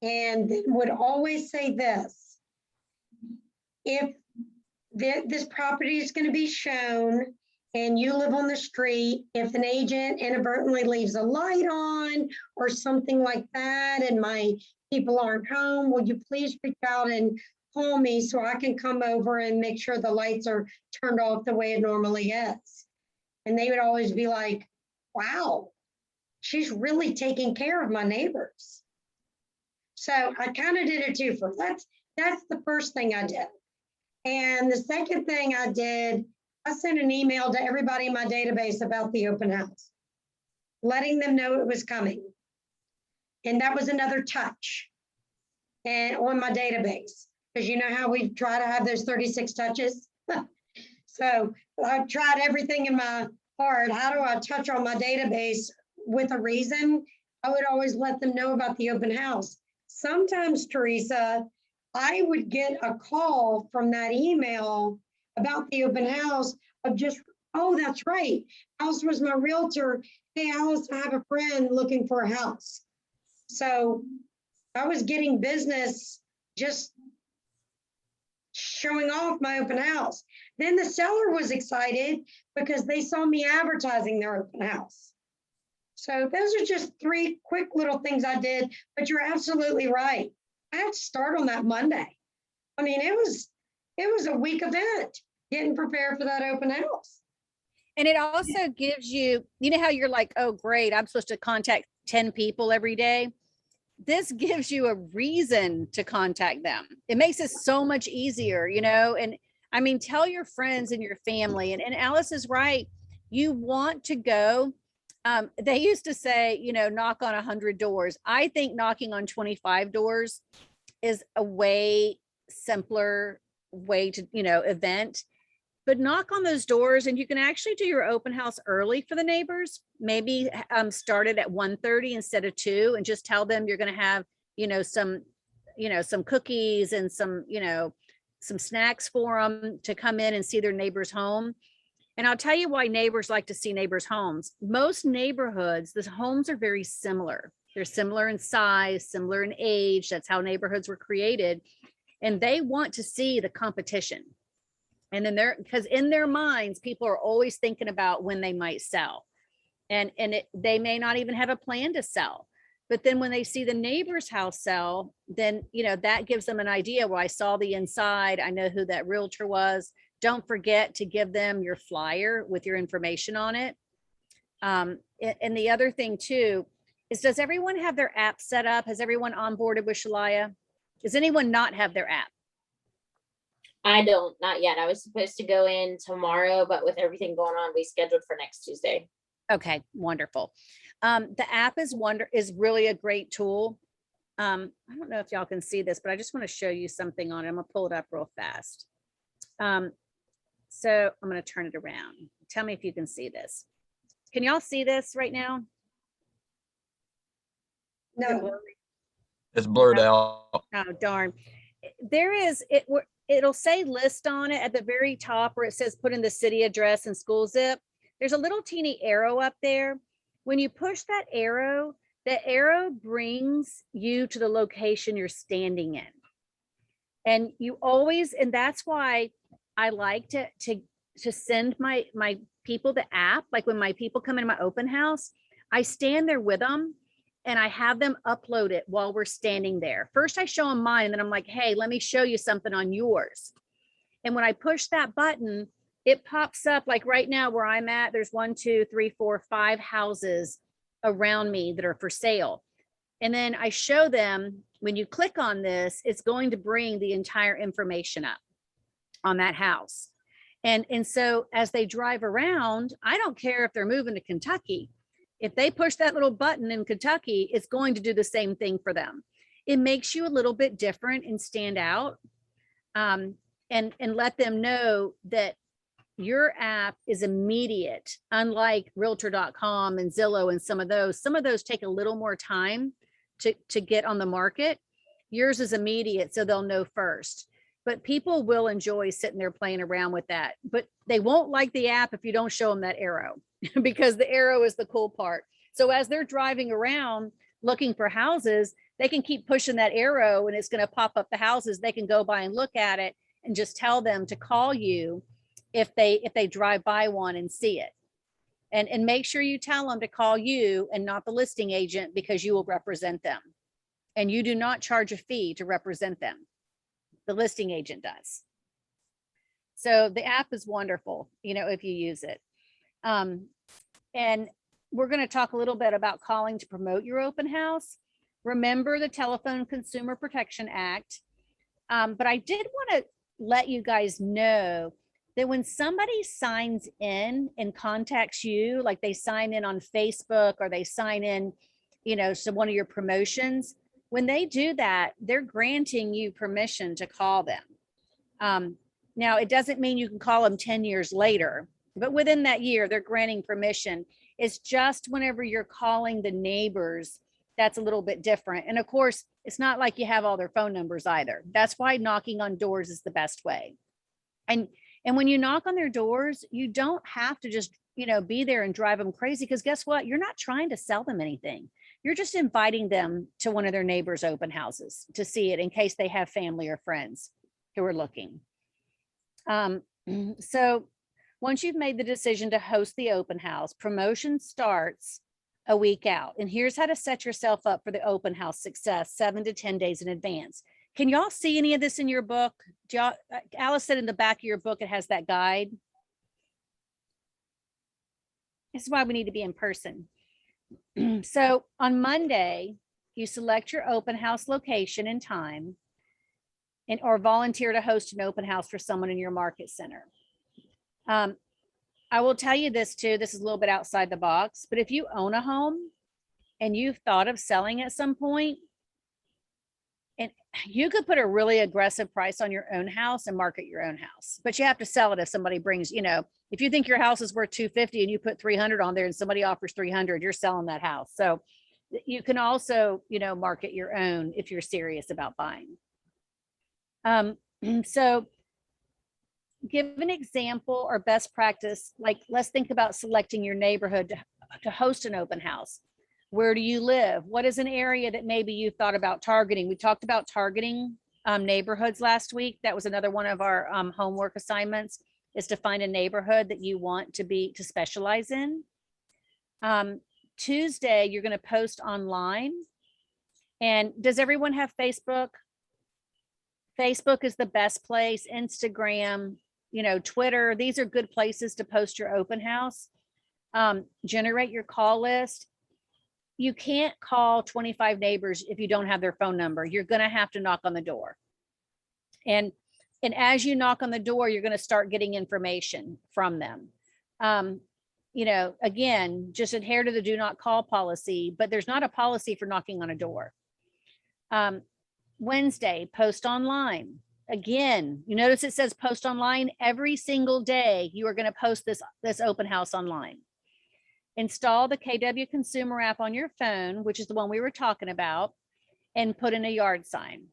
And would always say this: if this property is going to be shown and you live on the street, if an agent inadvertently leaves a light on or something like that, and my people aren't home, will you please reach out and call me so I can come over and make sure the lights are turned off the way it normally is? And they would always be like, wow, she's really taking care of my neighbors. So I kind of did a twofer. That's the first thing I did. And the second thing I did, I sent an email to everybody in my database about the open house, letting them know it was coming. And that was another touch and on my database, because you know how we try to have those 36 touches. So I've tried everything in my heart. How do I touch on my database with a reason? I would always let them know about the open house. Sometimes, Teresa, I would get a call from that email about the open house of just, oh, that's right. Alice was my realtor. Hey, Alice, I have a friend looking for a house. So I was getting business just showing off my open house. Then the seller was excited because they saw me advertising their open house. So those are just 3 quick little things I did, but you're absolutely right. I had to start on that Monday. I mean, it was a week event getting prepared for that open house. And it also gives you, you know how you're like, oh, great, I'm supposed to contact 10 people every day. This gives you a reason to contact them. It makes it so much easier, you know, and I mean, tell your friends and your family. And Alice is right. You want to go. They used to say, you know, knock on 100 doors. I think knocking on 25 doors is a way simpler way to, you know, event. But knock on those doors and you can actually do your open house early for the neighbors. Maybe start it at 1:30 instead of 2 and just tell them you're going to have, some cookies and some snacks for them to come in and see their neighbor's home. And I'll tell you why neighbors like to see neighbors' homes. Most neighborhoods, the homes are very similar. They're similar in size, similar in age. That's how neighborhoods were created. And they want to see the competition. And then because in their minds, people are always thinking about when they might sell. And they may not even have a plan to sell. But then when they see the neighbor's house sell, then, that gives them an idea. Well, I saw the inside. I know who that realtor was. Don't forget to give them your flyer with your information on it. And the other thing too, is does everyone have their app set up? Has everyone onboarded with Shalaya? Does anyone not have their app? I don't, not yet. I was supposed to go in tomorrow, but with everything going on, we scheduled for next Tuesday. Okay, wonderful. The app is really a great tool. I don't know if y'all can see this, but I just want to show you something on it. I'm gonna pull it up real fast. So I'm gonna turn it around. Tell me if you can see this. Can y'all see this right now? No, It's blurred out. Oh, darn. There is, it'll say list on it at the very top where it says put in the city address and school zip. There's a little teeny arrow up there. When you push that arrow, the arrow brings you to the location you're standing in. And you always, and that's why I like to send my people the app. Like when my people come into my open house, I stand there with them and I have them upload it while we're standing there. First I show them mine and then I'm like, hey, let me show you something on yours. And when I push that button, it pops up like right now where I'm at, there's 1, 2, 3, 4, 5 houses around me that are for sale. And then I show them, when you click on this, it's going to bring the entire information up on that house. And so as they drive around, I don't care if they're moving to Kentucky. If they push that little button in Kentucky, it's going to do the same thing for them. It makes you a little bit different and stand out, and let them know that your app is immediate, unlike realtor.com and Zillow and some of those take a little more time to get on the market. Yours is immediate, so they'll know first. But people will enjoy sitting there playing around with that. But they won't like the app if you don't show them that arrow, because the arrow is the cool part. So as they're driving around looking for houses, they can keep pushing that arrow and it's going to pop up the houses. They can go by and look at it and just tell them to call you if they drive by one and see it. And make sure you tell them to call you and not the listing agent, because you will represent them. And you do not charge a fee to represent them. The listing agent does. So the app is wonderful, if you use it. And we're going to talk a little bit about calling to promote your open house. Remember the Telephone Consumer Protection Act. But I did want to let you guys know that when somebody signs in and contacts you, like they sign in on Facebook or they sign in, to one of your promotions, when they do that, they're granting you permission to call them. Now, it doesn't mean you can call them 10 years later, but within that year, they're granting permission. It's just whenever you're calling the neighbors, that's a little bit different. And of course, it's not like you have all their phone numbers either. That's why knocking on doors is the best way. And when you knock on their doors, you don't have to just, be there and drive them crazy, because guess what? You're not trying to sell them anything. You're just inviting them to one of their neighbors' open houses to see it in case they have family or friends who are looking. So once you've made the decision to host the open house, promotion starts a week out. And here's how to set yourself up for the open house success 7 to 10 days in advance. Can y'all see any of this in your book? Alice said in the back of your book, it has that guide. This is why we need to be in person. So on Monday, you select your open house location and time, or volunteer to host an open house for someone in your market center. I will tell you this too, this is a little bit outside the box, but if you own a home and you've thought of selling at some point, and you could put a really aggressive price on your own house and market your own house, but you have to sell it if somebody brings, if you think your house is worth 250 and you put 300 on there and somebody offers 300, you're selling that house. So you can also, market your own if you're serious about buying. So give an example or best practice. Like, let's think about selecting your neighborhood to host an open house. Where do you live? What is an area that maybe you thought about targeting? We talked about targeting neighborhoods last week. That was another one of our homework assignments, is to find a neighborhood that you want to specialize in. Tuesday, you're going to post online. And does everyone have Facebook? Facebook is the best place. Instagram, Twitter. These are good places to post your open house. Generate your call list. You can't call 25 neighbors if you don't have their phone number. You're going to have to knock on the door. And And as you knock on the door, you're going to start getting information from them. You know, again, just adhere to the do not call policy, but there's not a policy for knocking on a door. Wednesday, post online. Again, you notice it says post online every single day. You are going to post this open house online. Install the KW Consumer app on your phone, which is the one we were talking about, and put in a yard sign.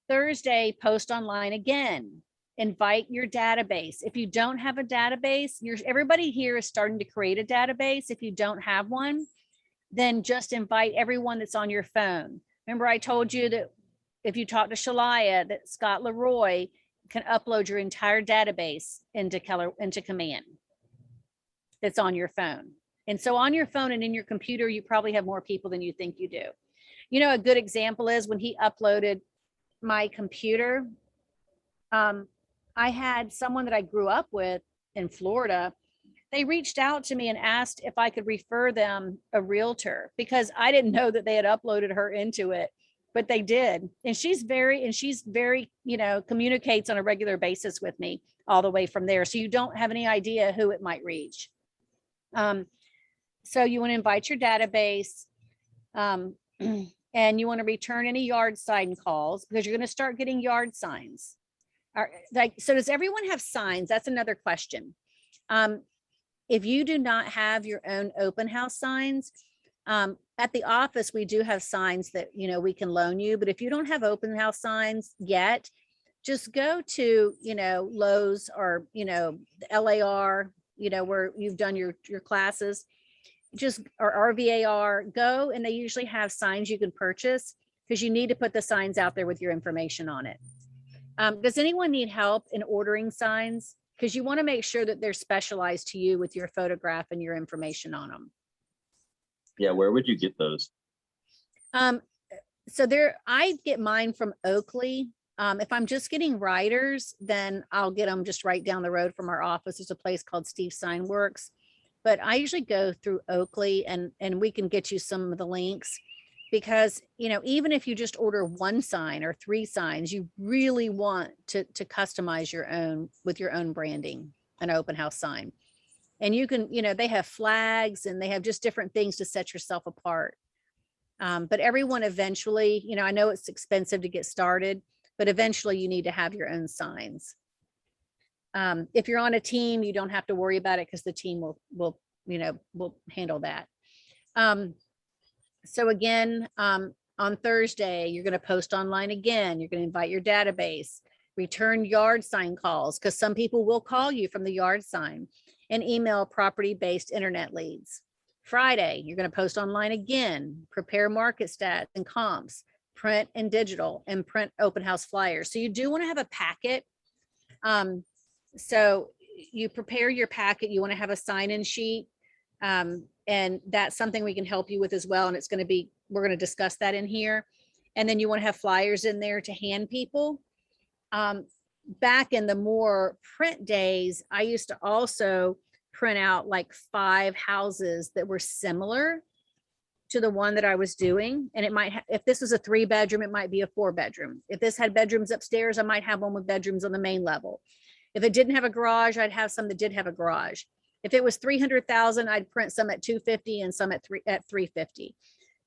Thursday, post online again. Invite your database. If you don't have a database, everybody here is starting to create a database. If you don't have one, then just invite everyone that's on your phone. Remember, I told you that if you talk to Shalaya, that Scott Leroy can upload your entire database into Command that's on your phone. And so on your phone and in your computer, you probably have more people than you think you do. You know, a good example is when he uploaded my computer, I had someone that I grew up with in Florida. They reached out to me and asked if I could refer them a realtor because I didn't know that they had uploaded her into it, but they did. And she's very, you know, communicates on a regular basis with me all the way from there. So you don't have any idea who it might reach. So you want to invite your database, and you want to return any yard sign calls because you're going to start getting yard signs. So does everyone have signs? That's another question. If you do not have your own open house signs, at the office, we do have signs that, you know, we can loan you, but if you don't have open house signs yet, just go to, you know, Lowe's or, you know, the LAR, you know, where you've done your classes, or RVAR, go, and they usually have signs you can purchase because you need to put the signs out there with your information on it. Does anyone need help in ordering signs? Because you want to make sure that they're specialized to you with your photograph and your information on them. Yeah, where would you get those? So I get mine from Oakley. If I'm just getting writers, then I'll get them just right down the road from our office. There's a place called Steve Sign Works, but I usually go through Oakley, and we can get you some of the links. Because, you know, even if you just order one sign or 3 signs, you really want to customize your own with your own branding, an open house sign. And you can, you know, they have flags and they have just different things to set yourself apart. But everyone eventually, you know, I know it's expensive to get started, but eventually you need to have your own signs. If you're on a team, you don't have to worry about it because the team will handle that. So again, on Thursday, you're going to post online again. You're going to invite your database, return yard sign calls, because some people will call you from the yard sign, and email property-based internet leads. Friday, you're going to post online again, prepare market stats and comps, print and digital, and print open house flyers. So you do want to have a packet. So you prepare your packet, you want to have a sign-in sheet. And that's something we can help you with as well. And it's going to be, we're going to discuss that in here. And then you want to have flyers in there to hand people. Back in the more print days, I used to also print out like 5 houses that were similar to the one that I was doing. And it might, if this was a 3-bedroom, it might be a 4-bedroom. If this had bedrooms upstairs, I might have one with bedrooms on the main level. If it didn't have a garage, I'd have some that did have a garage. If it was 300,000, I'd print some at 250 and some at 350.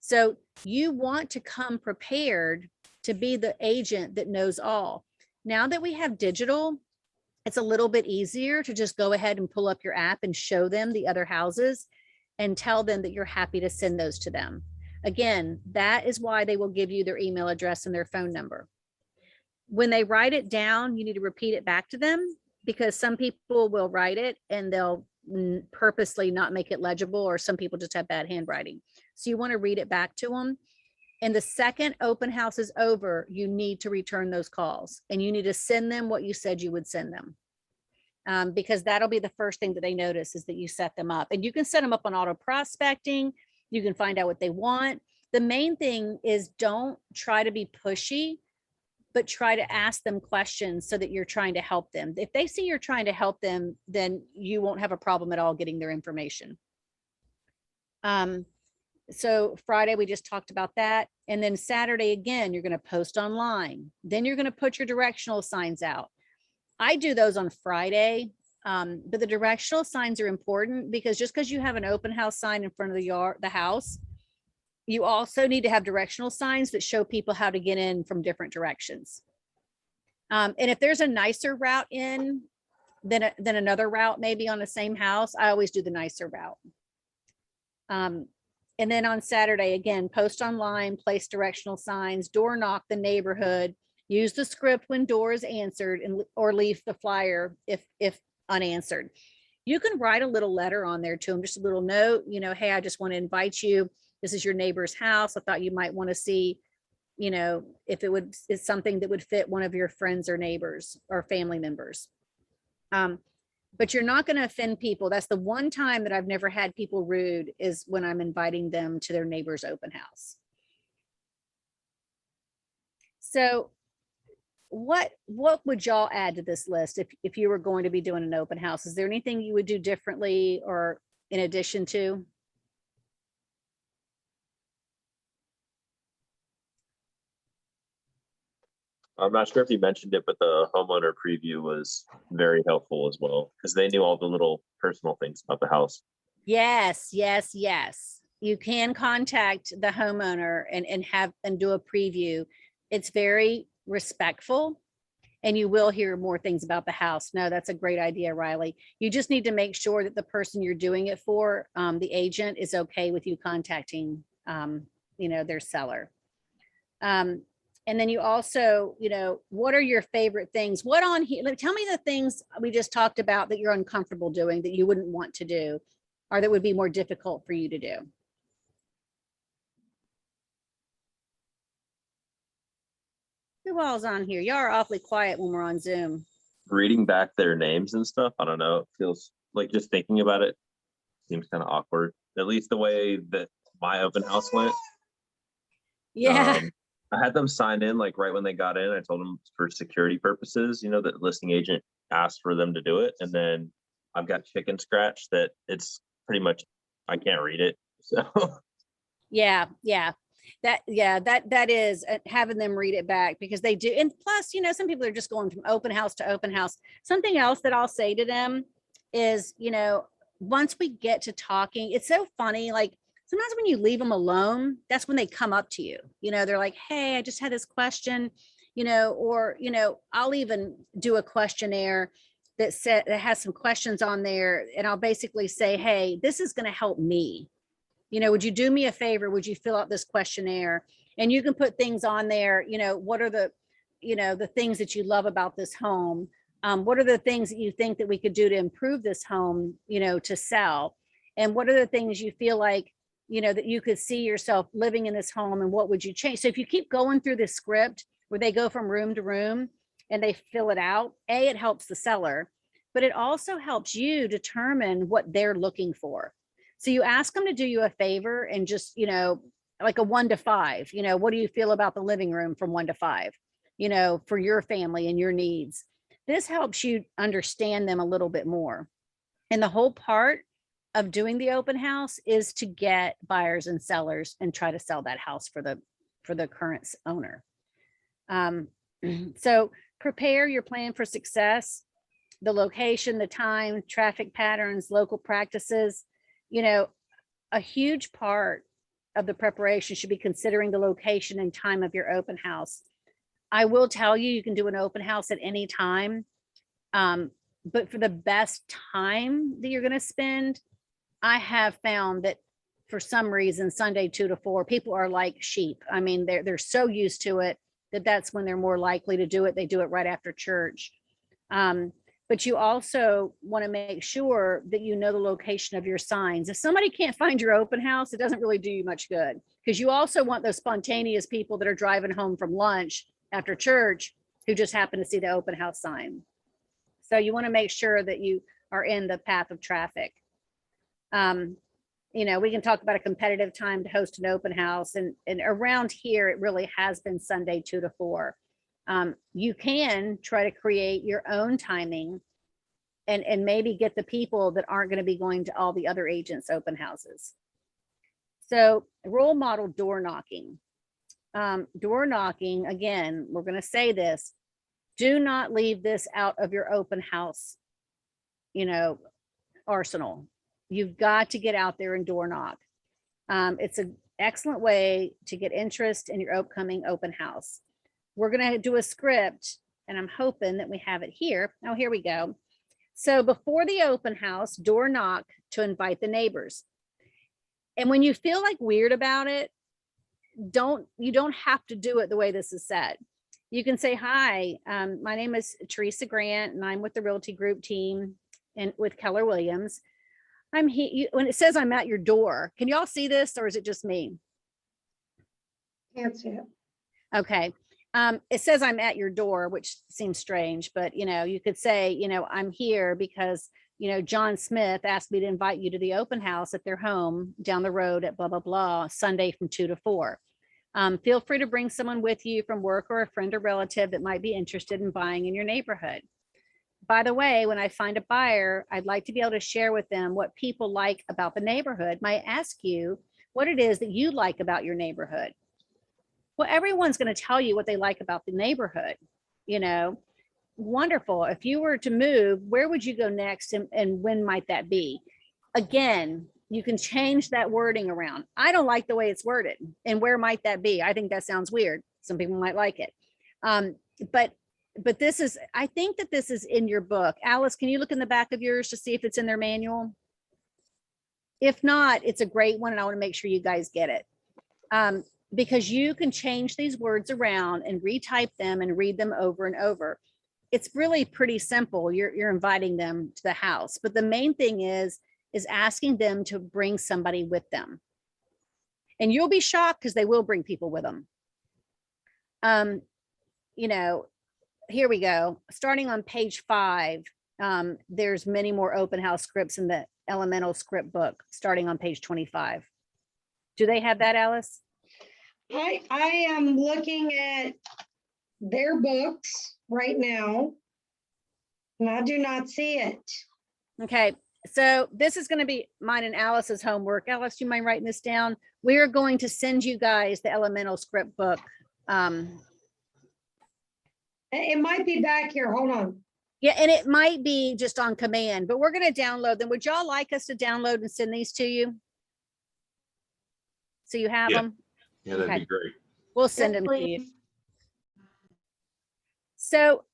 So you want to come prepared to be the agent that knows all. Now that we have digital, it's a little bit easier to just go ahead and pull up your app and show them the other houses and tell them that you're happy to send those to them. Again, that is why they will give you their email address and their phone number. When they write it down, you need to repeat it back to them, because some people will write it and they'll purposely not make it legible, or some people just have bad handwriting. So you want to read it back to them. And the second open house is over, you need to return those calls and you need to send them what you said you would send them. Because that'll be the first thing that they notice, is that you set them up. And you can set them up on auto prospecting. You can find out what they want. The main thing is, don't try to be pushy, but try to ask them questions so that you're trying to help them. If they see you're trying to help them, then you won't have a problem at all getting their information. So Friday, we just talked about that. And then Saturday, again, you're going to post online. Then you're going to put your directional signs out. I do those on Friday. But the directional signs are important because just because you have an open house sign in front of the house, you also need to have directional signs that show people how to get in from different directions. And if there's a nicer route in than another route, maybe on the same house, I always do the nicer route. And then on Saturday, again, post online, place directional signs, door knock the neighborhood, use the script when door is answered, and or leave the flyer if unanswered. You can write a little letter on there to them, just a little note, you know, hey, I just want to invite you. This is your neighbor's house. I thought you might want to see, you know, if it's something that would fit one of your friends or neighbors or family members. But you're not going to offend people. That's the one time that I've never had people rude, is when I'm inviting them to their neighbor's open house. So what would y'all add to this list if you were going to be doing an open house? Is there anything you would do differently or in addition to? I'm not sure if you mentioned it, but the homeowner preview was very helpful as well, because they knew all the little personal things about the house. Yes, yes, yes. You can contact the homeowner and do a preview. It's very respectful, and you will hear more things about the house. No, that's a great idea, Riley. You just need to make sure that the person you're doing it for, the agent, is okay with you contacting, you know, their seller. And then you also, you know, what are your favorite things? What on here? Tell me the things we just talked about that you're uncomfortable doing, that you wouldn't want to do, or that would be more difficult for you to do. Who all's on here? Y'all are awfully quiet when we're on Zoom. Reading back their names and stuff, I don't know. It feels like, just thinking about it seems kind of awkward. At least the way that my open house went. Yeah. I had them sign in like right when they got in. I told them for security purposes, you know, that listing agent asked for them to do it. And then I've got chicken scratch that it's pretty much, I can't read it. So Yeah. That is having them read it back, because they do. And plus, you know, some people are just going from open house to open house. Something else that I'll say to them is, you know, once we get to talking, it's so funny. Like, sometimes when you leave them alone, that's when they come up to you. You know, they're like, hey, I just had this question, you know, or, you know, I'll even do a questionnaire that has some questions on there. And I'll basically say, hey, this is going to help me. You know, would you do me a favor? Would you fill out this questionnaire? And you can put things on there, you know, what are the, you know, the things that you love about this home? What are the things that you think that we could do to improve this home, you know, to sell? And what are the things you feel like, you know, that you could see yourself living in this home, and what would you change? So if you keep going through this script where they go from room to room and they fill it out, it helps the seller, but it also helps you determine what they're looking for. So you ask them to do you a favor and just, you know, like a 1 to 5, you know, what do you feel about the living room from 1 to 5, you know, for your family and your needs? This helps you understand them a little bit more. And the whole part of doing the open house is to get buyers and sellers and try to sell that house for the current owner. So prepare your plan for success, the location, the time, traffic patterns, local practices. You know, a huge part of the preparation should be considering the location and time of your open house. I will tell you, you can do an open house at any time. But for the best time that you're going to spend, I have found that for some reason, Sunday 2 to 4, people are like sheep. I mean, they're so used to it that that's when they're more likely to do it. They do it right after church. But you also want to make sure that you know the location of your signs. If somebody can't find your open house, it doesn't really do you much good, because you also want those spontaneous people that are driving home from lunch after church who just happen to see the open house sign. So you want to make sure that you are in the path of traffic. You know, we can talk about a competitive time to host an open house, and around here, it really has been Sunday 2 to 4. You can try to create your own timing and maybe get the people that aren't going to be going to all the other agents' open houses. So role model door knocking. Door knocking, again, we're going to say this, do not leave this out of your open house, arsenal. You've got to get out there and door knock. It's an excellent way to get interest in your upcoming open house. We're going to do a script, and I'm hoping that we have it here. Oh, here we go. So before the open house, door knock to invite the neighbors. And when you feel like weird about it, you don't have to do it the way this is said. You can say, hi, my name is Teresa Grant, and I'm with the Realty Group team and with Keller Williams. I'm here. When it says I'm at your door, can y'all see this, or is it just me? Can't see it. Okay. It says I'm at your door, which seems strange, but you could say, I'm here because, John Smith asked me to invite you to the open house at their home down the road at blah, blah, blah, Sunday from 2 to 4. Feel free to bring someone with you from work or a friend or relative that might be interested in buying in your neighborhood. By the way, when I find a buyer, I'd like to be able to share with them what people like about the neighborhood. Might ask you what it is that you like about your neighborhood. Well, everyone's going to tell you what they like about the neighborhood. Wonderful. If you were to move, where would you go next, and when might that be? Again, you can change that wording around. I don't like the way it's worded. And where might that be? I think that sounds weird. Some people might like it. But this is, I think that this is in your book. Alice, can you look in the back of yours to see if it's in their manual? If not, it's a great one, and I want to make sure you guys get it. Because you can change these words around and retype them and read them over and over. It's really pretty simple. You're inviting them to the house, but the main thing is asking them to bring somebody with them. And you'll be shocked because they will bring people with them. Here we go. Starting on page 5, there's many more open house scripts in the Elemental script book, starting on page 25. Do they have that, Alice? I am looking at their books right now, and I do not see it. Okay, so this is going to be mine and Alice's homework. Alice, do you mind writing this down? We are going to send you guys the Elemental script book. It might be back here. Hold on. Yeah, and it might be just on command, but we're going to download them. Would y'all like us to download and send these to you? So you have Yeah. them? Yeah, that'd Okay. be great. We'll send them to you. So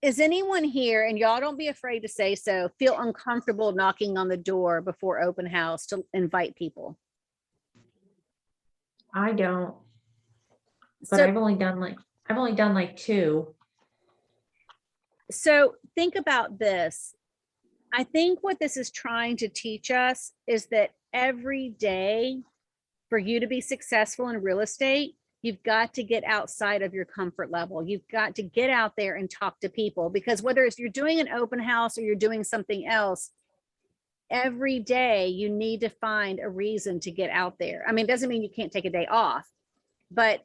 is anyone here, and y'all don't be afraid to say so, feel uncomfortable knocking on the door before open house to invite people? I don't, but I've only done like 2. So think about this. I think what this is trying to teach us is that every day for you to be successful in real estate, you've got to get outside of your comfort level. You've got to get out there and talk to people, because whether it's you're doing an open house or you're doing something else, every day you need to find a reason to get out there. I mean, it doesn't mean you can't take a day off, but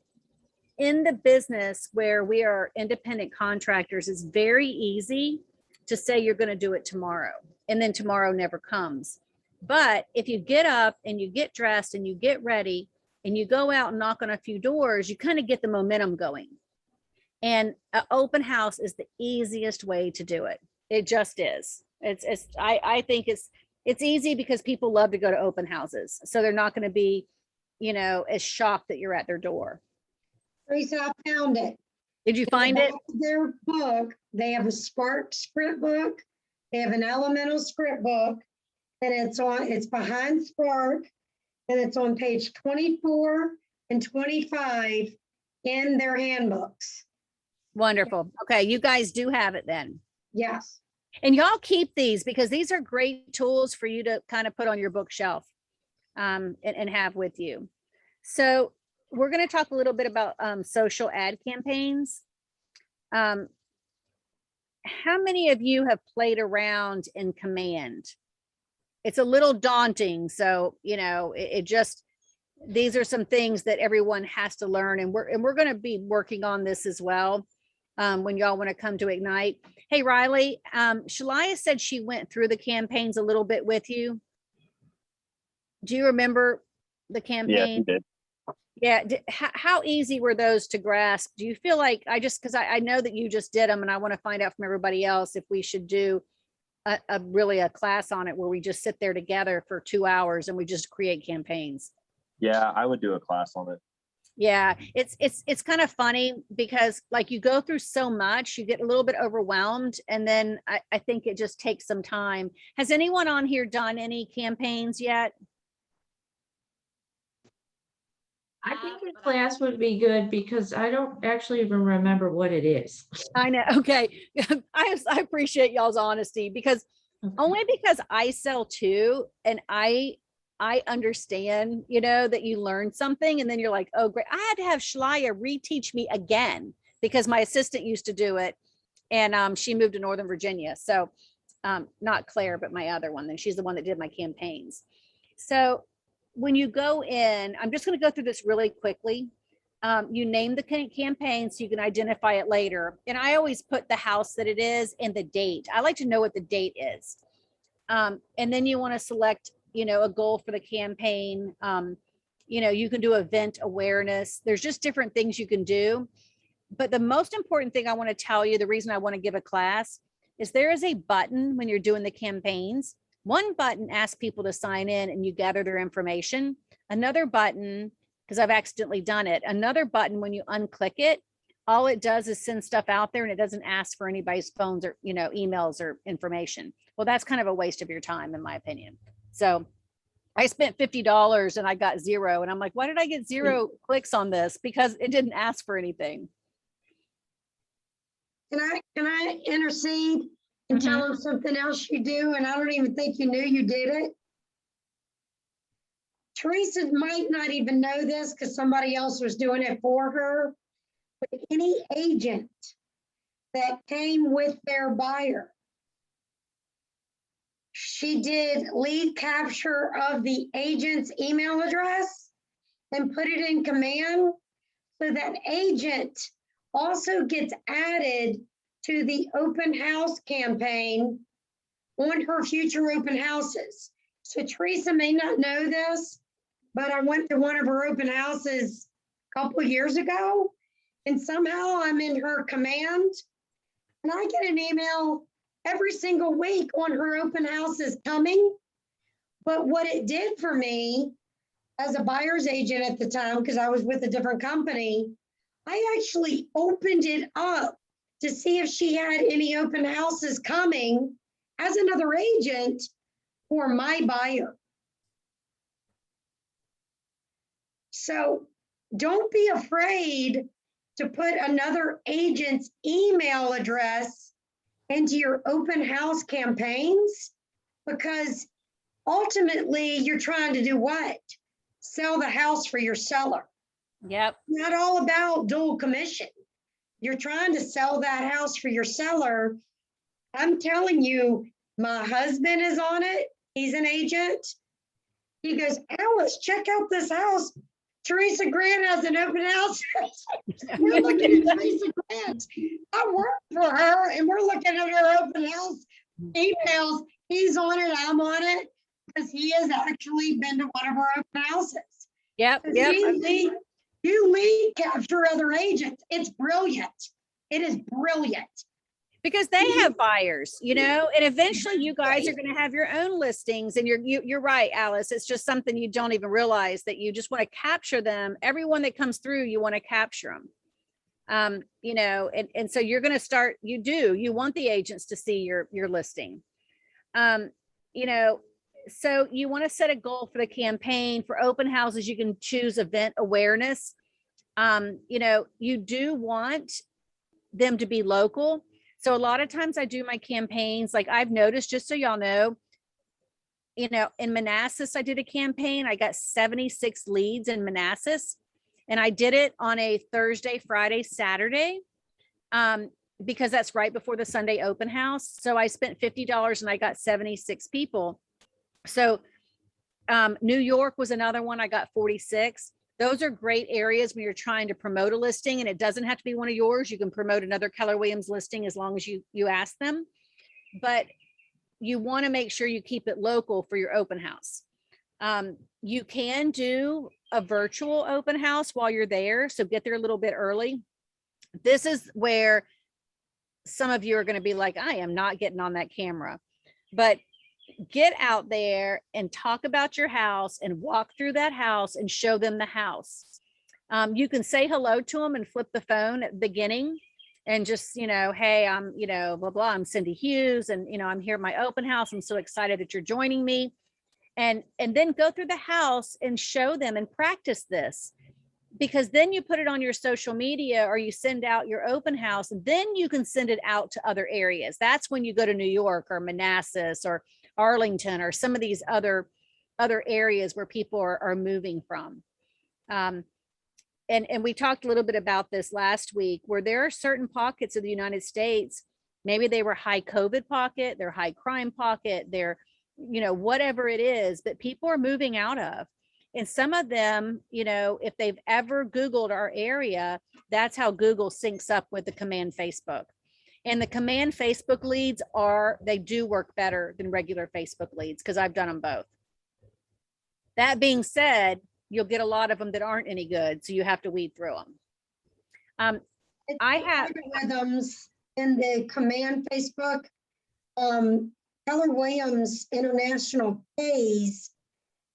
in the business where we are independent contractors, it's very easy to say you're going to do it tomorrow, and then tomorrow never comes. But if you get up and you get dressed and you get ready and you go out and knock on a few doors, you kind of get the momentum going. And an open house is the easiest way to do it. It just is. I think it's easy because people love to go to open houses. So they're not going to be, as shocked that you're at their door. Teresa, I found it. Did you find it? Their book, they have a Spark script book. They have an Elemental script book, and it's behind Spark, and it's on page 24 and 25 in their handbooks. Wonderful. Okay, you guys do have it then. Yes. And y'all keep these, because these are great tools for you to kind of put on your bookshelf and have with you. So we're going to talk a little bit about social ad campaigns. How many of you have played around in Command? It's a little daunting. So, these are some things that everyone has to learn. And we're going to be working on this as well when y'all want to come to Ignite. Hey, Riley, Shalaya said she went through the campaigns a little bit with you. Do you remember the Yeah, he campaign? did. Yeah. How easy were those to grasp? Do you feel like because I know that you just did them and I want to find out from everybody else if we should do really a class on it where we just sit there together for 2 hours and we just create campaigns. Yeah, I would do a class on it. Yeah, it's kind of funny because like you go through so much, you get a little bit overwhelmed, and then I think it just takes some time. Has anyone on here done any campaigns yet? I think a class would be good because I don't actually even remember what it is. I know. Okay. I appreciate y'all's honesty because only because I sell too, and I understand, that you learn something and then you're like, oh, great. I had to have Shlaya reteach me again because my assistant used to do it and she moved to Northern Virginia. So not Claire, but my other one. Then she's the one that did my campaigns. So when you go in, I'm just going to go through this really quickly. You name the campaign so you can identify it later. And I always put the house that it is and the date. I like to know what the date is. And then you want to select, a goal for the campaign. You can do event awareness. There's just different things you can do. But the most important thing I want to tell you, the reason I want to give a class is there is a button when you're doing the campaigns. One button asks people to sign in and you gather their information. Another button, because I've accidentally done it, another button, when you unclick it, all it does is send stuff out there and it doesn't ask for anybody's phones or, emails or information. Well, that's kind of a waste of your time, in my opinion. So I spent $50 and I got 0. And I'm like, why did I get 0 clicks on this? Because it didn't ask for anything. Can I intercede and tell them something else you do? And I don't even think you knew you did it. Teresa might not even know this because somebody else was doing it for her. But any agent that came with their buyer, she did lead capture of the agent's email address and put it in command. So that agent also gets added to the open house campaign on her future open houses. So Teresa may not know this, but I went to one of her open houses a couple of years ago, and somehow I'm in her command, and I get an email every single week on her open houses coming. But what it did for me as a buyer's agent at the time, because I was with a different company, I actually opened it up to see if she had any open houses coming as another agent for my buyer. So don't be afraid to put another agent's email address into your open house campaigns, because ultimately you're trying to do what? Sell the house for your seller. Yep. Not all about dual commission. You're trying to sell that house for your seller. I'm telling you, my husband is on it. He's an agent. He goes, Alice, check out this house. Teresa Grant has an open house. We're looking at Teresa Grant. I work for her and we're looking at her open house emails. He's on it, I'm on it, because he has actually been to one of our open houses. Yep. You lead capture other agents. It's brilliant. It is brilliant. Because they have buyers, and eventually you guys are going to have your own listings, and you're right, Alice. It's just something you don't even realize, that you just want to capture them. Everyone that comes through, you want to capture them. And so you're going to start, you want the agents to see your listing. So you want to set a goal for the campaign. For open houses, you can choose event awareness. You do want them to be local. So a lot of times I do my campaigns, like I've noticed, just so y'all know, in Manassas, I did a campaign. I got 76 leads in Manassas, and I did it on a Thursday, Friday, Saturday, because that's right before the Sunday open house. So I spent $50 and I got 76 people. So New York was another one. I got 46. Those are great areas when you're trying to promote a listing, and it doesn't have to be one of yours. You can promote another Keller Williams listing as long as you ask them, but you want to make sure you keep it local for your open house. You can do a virtual open house while you're there, so get there a little bit early. This is where some of you are going to be like, I am not getting on that camera, but get out there and talk about your house and walk through that house and show them the house. You can say hello to them and flip the phone at the beginning and just, hey, I'm, blah, blah, I'm Cindy Hughes, and, I'm here at my open house. I'm so excited that you're joining me. And then go through the house and show them and practice this, because then you put it on your social media or you send out your open house, and then you can send it out to other areas. That's when you go to New York or Manassas or Arlington or some of these other areas where people are moving from. And we talked a little bit about this last week, where there are certain pockets of the United States, maybe they were high COVID pocket, they're high crime pocket, they're, whatever it is that people are moving out of. And some of them, if they've ever Googled our area, that's how Google syncs up with the Command Facebook. And the Command Facebook leads they do work better than regular Facebook leads, because I've done them both. That being said, you'll get a lot of them that aren't any good, so you have to weed through them. I have algorithms in the Command Facebook. Keller Williams International pays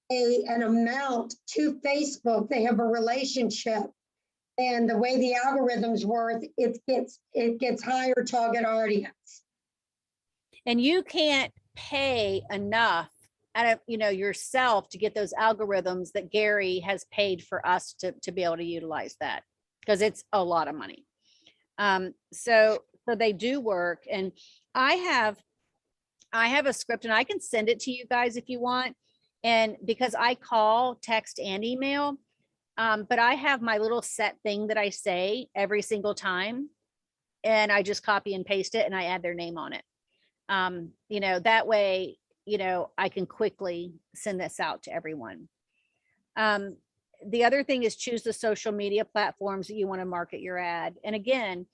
an amount to Facebook. They have a relationship, and the way the algorithms work, it gets higher target audience. And you can't pay enough out of yourself to get those algorithms that Gary has paid for us to be able to utilize that, because it's a lot of money. So they do work. And I have a script, and I can send it to you guys if you want. And because I call, text, and email, but I have my little set thing that I say every single time, and I just copy and paste it, and I add their name on it. That way, I can quickly send this out to everyone. The other thing is choose the social media platforms that you want to market your ad. And again,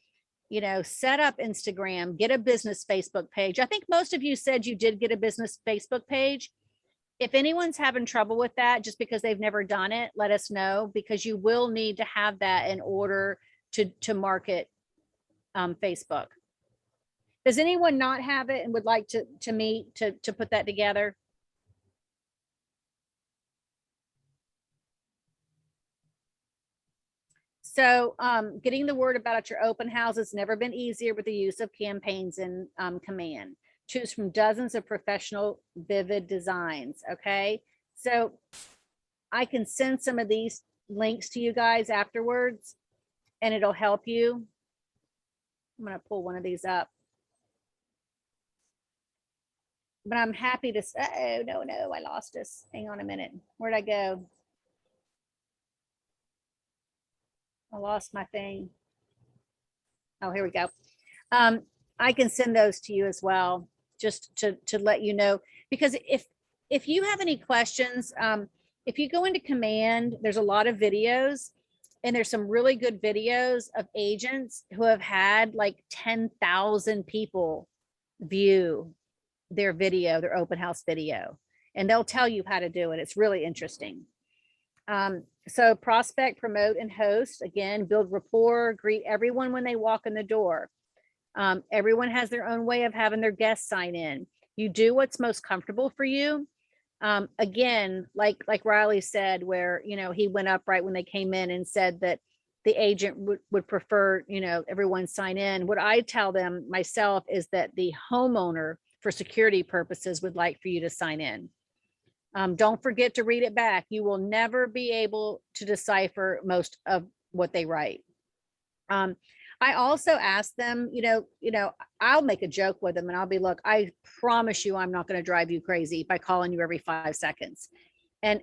set up Instagram, get a business Facebook page. I think most of you said you did get a business Facebook page. If anyone's having trouble with that, just because they've never done it, let us know, because you will need to have that in order to market Facebook. Does anyone not have it and would like to meet to put that together? So getting the word about your open house has never been easier with the use of campaigns in Command. Choose from dozens of professional, vivid designs. Okay, so I can send some of these links to you guys afterwards, and it'll help you. I'm going to pull one of these up. But I'm happy to, oh, no, I lost this. Hang on a minute. Where'd I go? I lost my thing. Oh, here we go. I can send those to you as well, just to let you know, because if you have any questions, if you go into Command, there's a lot of videos, and there's some really good videos of agents who have had like 10,000 people view their video, their open house video, and they'll tell you how to do it. It's really interesting. So prospect, promote, and host. Again, build rapport, greet everyone when they walk in the door. Everyone has their own way of having their guests sign in. You do what's most comfortable for you. Again, like Riley said, where, he went up right when they came in and said that the agent would prefer, everyone sign in. What I tell them myself is that the homeowner, for security purposes, would like for you to sign in. Don't forget to read it back. You will never be able to decipher most of what they write. I also ask them, I'll make a joke with them, and I'll be, look, I promise you, I'm not going to drive you crazy by calling you every 5 seconds. And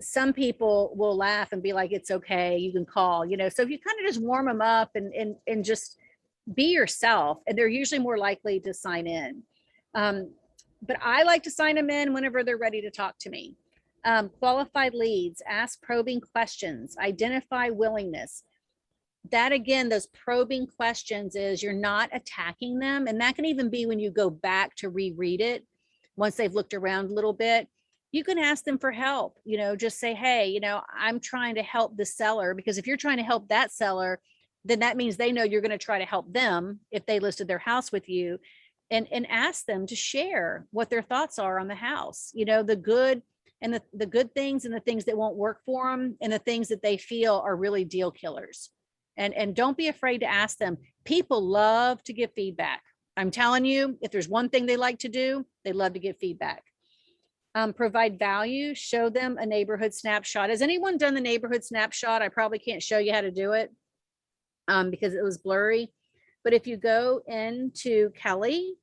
some people will laugh and be like, it's okay, you can call, so if you kind of just warm them up and just be yourself, and they're usually more likely to sign in. But I like to sign them in whenever they're ready to talk to me. Qualified leads, ask probing questions, identify willingness. That, again, those probing questions is you're not attacking them. And that can even be when you go back to reread it once they've looked around a little bit. you can ask them for help, just say, hey, I'm trying to help the seller, because if you're trying to help that seller, then that means they know you're going to try to help them if they listed their house with you, and ask them to share what their thoughts are on the house, the good and the good things and the things that won't work for them and the things that they feel are really deal killers. And don't be afraid to ask them. People love to give feedback. I'm telling you, if there's one thing they like to do, they love to give feedback. Provide value, show them a neighborhood snapshot. Has anyone done the neighborhood snapshot? I probably can't show you how to do it because it was blurry. But if you go into Kelly,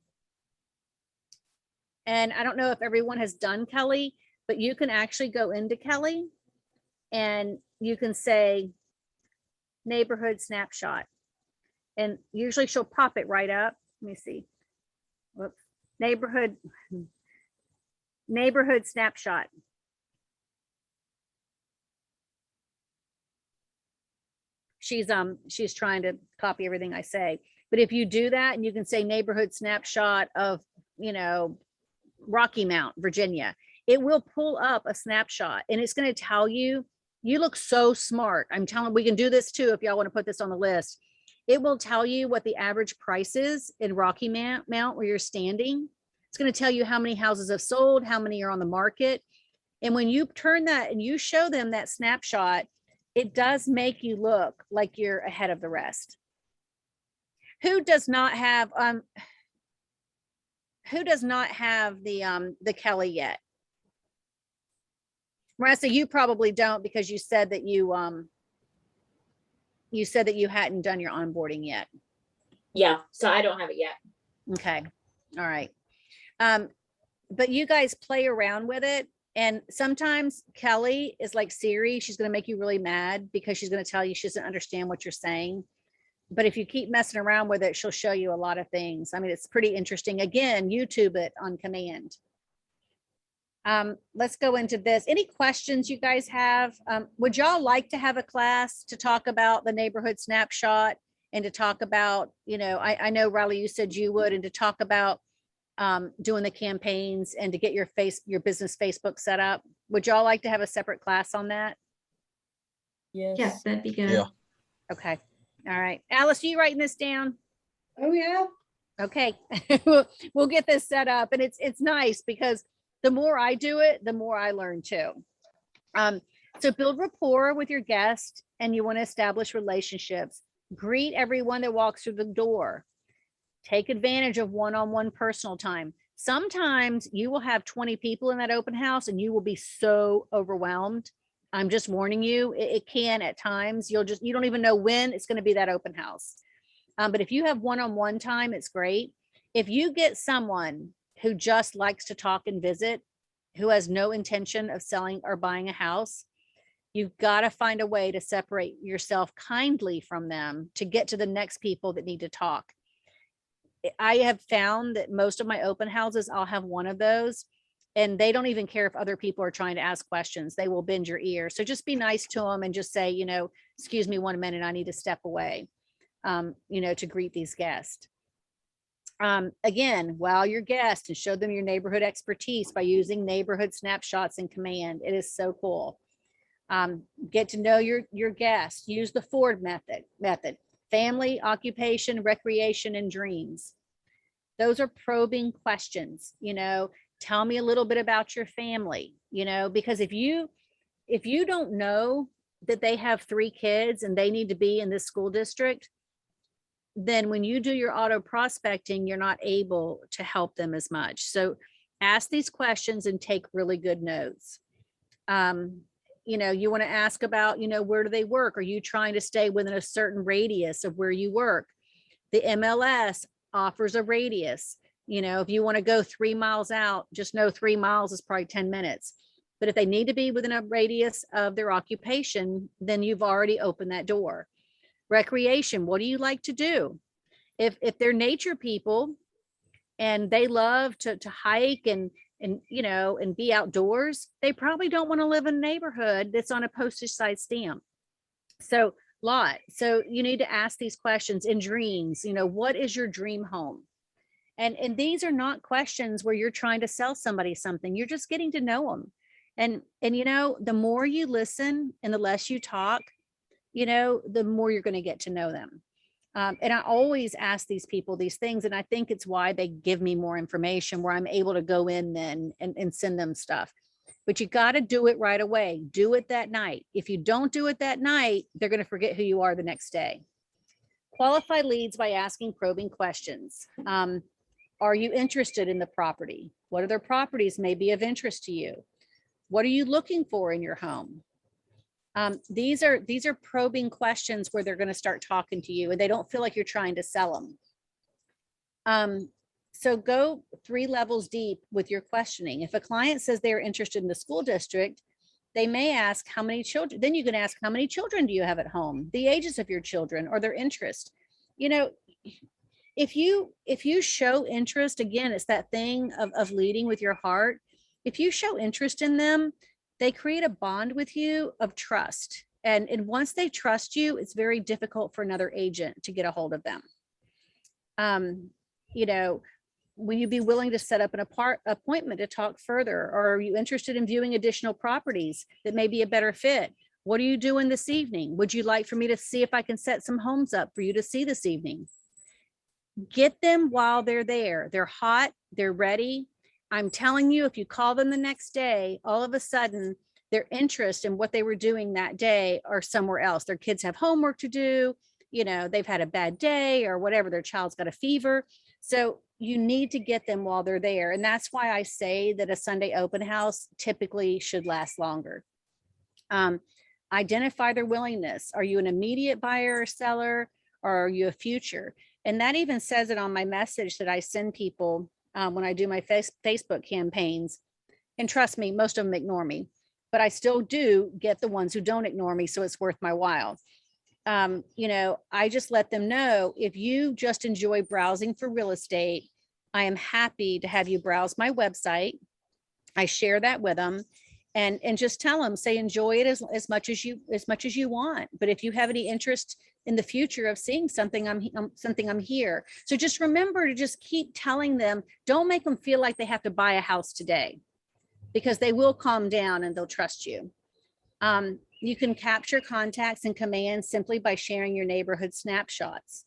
and I don't know if everyone has done Kelly, but you can actually go into Kelly and you can say neighborhood snapshot. And usually she'll pop it right up. Let me see. Whoops. Neighborhood snapshot. She's trying to copy everything I say. But if you do that and you can say neighborhood snapshot of, Rocky Mount, Virginia, it will pull up a snapshot and it's going to tell you, you look so smart. I'm telling, we can do this too if y'all want to put this on the list. It will tell you what the average price is in Rocky Mount where you're standing. It's going to tell you how many houses have sold, how many are on the market. And when you turn that and you show them that snapshot, it does make you look like you're ahead of the rest. Who does not have the Kelly yet? Marissa, you probably don't because you said that you hadn't done your onboarding yet. Yeah, so I don't have it yet. Okay. All right. But you guys play around with it. And sometimes Kelly is like Siri. She's going to make you really mad because she's going to tell you she doesn't understand what you're saying. But if you keep messing around with it, she'll show you a lot of things. I mean, it's pretty interesting. Again, YouTube it on command. Let's go into this. Any questions you guys have? Would y'all like to have a class to talk about the neighborhood snapshot and to talk about, I know Riley, you said you would, and to talk about doing the campaigns and to get your business Facebook set up? Would y'all like to have a separate class on that? Yes. Yes, that'd be good. Yeah. Okay. All right. Alice, are you writing this down? Oh, yeah. Okay. We'll get this set up. And it's nice because the more I do it, the more I learn too. So build rapport with your guest and you want to establish relationships. Greet everyone that walks through the door. Take advantage of one-on-one personal time. Sometimes you will have 20 people in that open house and you will be so overwhelmed. I'm just warning you, it can at times. You don't even know when it's going to be that open house. But if you have one-on-one time, it's great. If you get someone who just likes to talk and visit, who has no intention of selling or buying a house, you've got to find a way to separate yourself kindly from them to get to the next people that need to talk. I have found that most of my open houses, I'll have one of those and they don't even care if other people are trying to ask questions. They will bend your ear. So just be nice to them and just say, excuse me 1 minute, I need to step away, to greet these guests. Again, wow your guest and show them your neighborhood expertise by using neighborhood snapshots in command. It is so cool. Get to know your guests. Use the Ford method. Family, occupation, recreation, and dreams. Those are probing questions. Tell me a little bit about your family, because if you don't know that they have 3 kids and they need to be in this school district, then when you do your auto prospecting, you're not able to help them as much. So ask these questions and take really good notes. You want to ask about, where do they work? Are you trying to stay within a certain radius of where you work? The MLS offers a radius. If you want to go 3 miles out, just know 3 miles is probably 10 minutes. But if they need to be within a radius of their occupation, then you've already opened that door. Recreation, what do you like to do? If they're nature people and they love to hike and be outdoors, they probably don't want to live in a neighborhood that's on a postage size stamp. So you need to ask these questions. In dreams, what is your dream home? And these are not questions where you're trying to sell somebody something. You're just getting to know them. And you know, the more you listen and the less you talk, you know, the more you're going to get to know them. And I always ask these people these things, and I think it's why they give me more information where I'm able to go in then and send them stuff. But you got to do it right away. Do it that night. If you don't do it that night, they're going to forget who you are the next day. Qualify leads by asking probing questions. Are you interested in the property? What other properties may be of interest to you? What are you looking for in your home? These are probing questions where they're going to start talking to you and they don't feel like you're trying to sell them. So go 3 levels deep with your questioning. If a client says they're interested in the school district, they may ask how many children, then you can ask how many children do you have at home, the ages of your children or their interest. You know, if you show interest, again, it's that thing of leading with your heart. If you show interest in them, they create a bond with you of trust. And once they trust you, it's very difficult for another agent to get a hold of them. You know, will you be willing to set up an appointment to talk further? Or are you interested in viewing additional properties that may be a better fit? What are you doing this evening? Would you like for me to see if I can set some homes up for you to see this evening? Get them while they're there. They're hot, they're ready. I'm telling you, if you call them the next day, all of a sudden their interest in what they were doing that day are somewhere else. Their kids have homework to do, you know, they've had a bad day or whatever, their child's got a fever. So you need to get them while they're there. And that's why I say that a Sunday open house typically should last longer. Identify their willingness. Are you an immediate buyer or seller, or are you a future? And that even says it on my message that I send people when I do my Facebook campaigns. And trust me, most of them ignore me, but I still do get the ones who don't ignore me. So it's worth my while. You know, I just let them know, if you just enjoy browsing for real estate, I am happy to have you browse my website. I share that with them and just tell them, say, enjoy it as much as you want. But if you have any interest in the future of seeing something, I'm here. So just remember to just keep telling them, don't make them feel like they have to buy a house today, because they will calm down and they'll trust you. You can capture contacts and commands simply by sharing your neighborhood snapshots.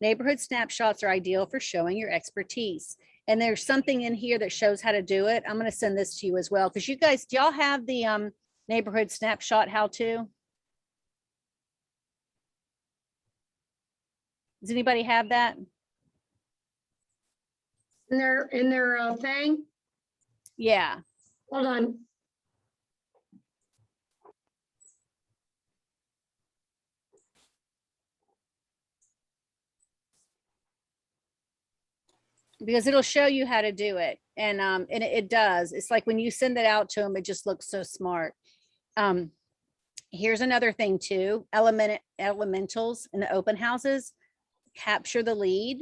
Neighborhood snapshots are ideal for showing your expertise. And there's something in here that shows how to do it. I'm going to send this to you as well, because you guys, do y'all have the neighborhood snapshot how-to? Does anybody have that? In their thing? Yeah. Hold on. Because it'll show you how to do it. And it does. It's like when you send it out to them, it just looks so smart. Here's another thing too, elementals in the open houses, capture the lead.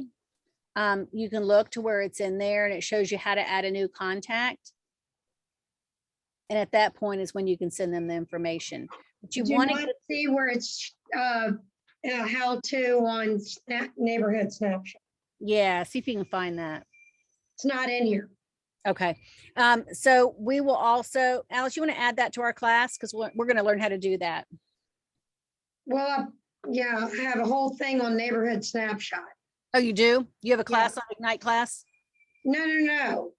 You can look to where it's in there and it shows you how to add a new contact. And at that point is when you can send them the information. But you Do you want want to see where it's how to on neighborhood snapshot? yeah, see if you can find that. It's not in here. Okay. So we will also, Alice, you want to add that to our class? Because we're going to learn how to do that. Well, yeah, I have a whole thing on neighborhood snapshot. Oh, you do? You have a Yeah. class on Ignite class? No.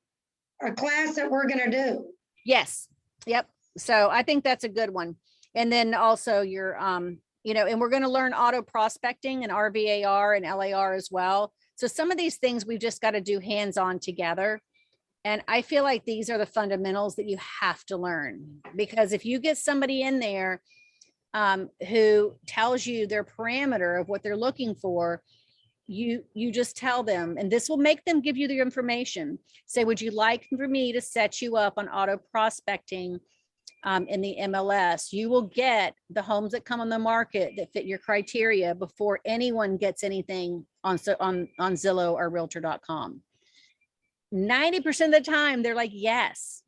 A class that we're gonna do. Yes. Yep. So I think that's a good one. And then also your, you know, and we're going to learn auto prospecting and RVAR and LAR as well. So some of these things we've just got to do hands-on together. And I feel like these are the fundamentals that you have to learn, because if you get somebody in there who tells you their parameter of what they're looking for, you just tell them, and this will make them give you the information. Say, would you like for me to set you up on auto prospecting in the MLS? You will get the homes that come on the market that fit your criteria before anyone gets anything on Zillow or Realtor.com. 90% of the time, they're like, yes.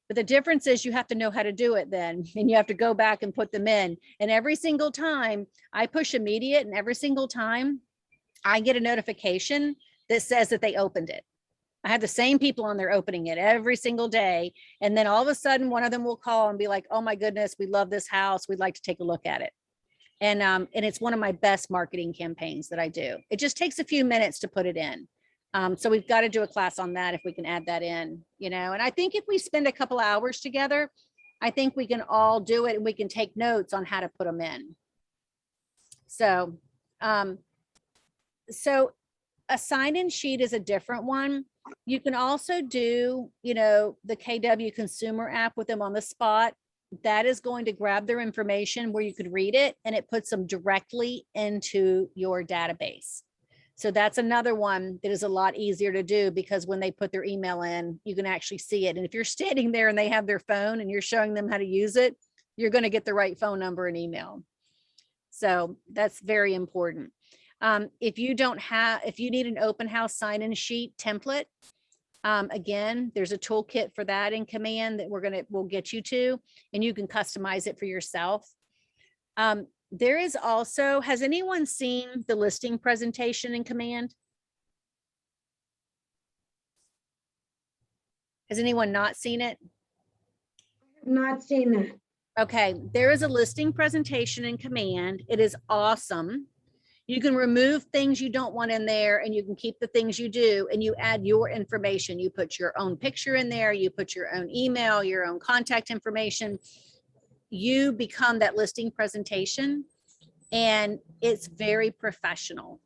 But the difference is you have to know how to do it then, and you have to go back and put them in. And every single time I push immediate, and every single time I get a notification that says that they opened it. I have the same people on there opening it every single day. And then all of a sudden, one of them will call and be like, oh my goodness, we love this house. We'd like to take a look at it. And it's one of my best marketing campaigns that I do. It just takes a few minutes to put it in. So we've got to do a class on that if we can add that in, you know, and I think if we spend a couple hours together, I think we can all do it and we can take notes on how to put them in. So, so a sign-in sheet is a different one. You can also do, you know, the KW consumer app with them on the spot. That is going to grab their information where you could read it and it puts them directly into your database. So that's another one that is a lot easier to do because when they put their email in, you can actually see it. And if you're standing there and they have their phone and you're showing them how to use it, you're going to get the right phone number and email. So that's very important. If you need an open house sign-in sheet template, again, there's a toolkit for that in Command that we'll get you to, and you can customize it for yourself. There is also, has anyone seen the listing presentation in Command? Has anyone not seen it? Not seen that. Okay, there is a listing presentation in Command. It is awesome. You can remove things you don't want in there and you can keep the things you do and you add your information. You put your own picture in there, you put your own email, your own contact information. You become that listing presentation and it's very professional.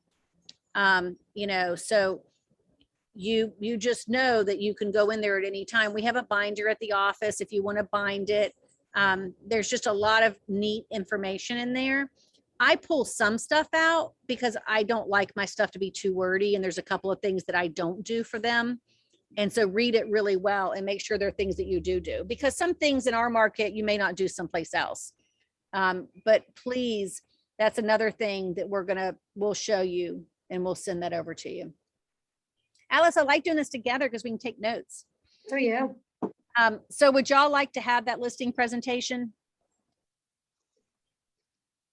You know, so you just know that you can go in there at any time. We have a binder at the office if you want to bind it. There's just a lot of neat information in there. I pull some stuff out because I don't like my stuff to be too wordy. And there's a couple of things that I don't do for them. And so read it really well and make sure there are things that you do because some things in our market, you may not do someplace else. But please, that's another thing that we'll show you and we'll send that over to you. Alice, I like doing this together because we can take notes. Oh, yeah. So would y'all like to have that listing presentation?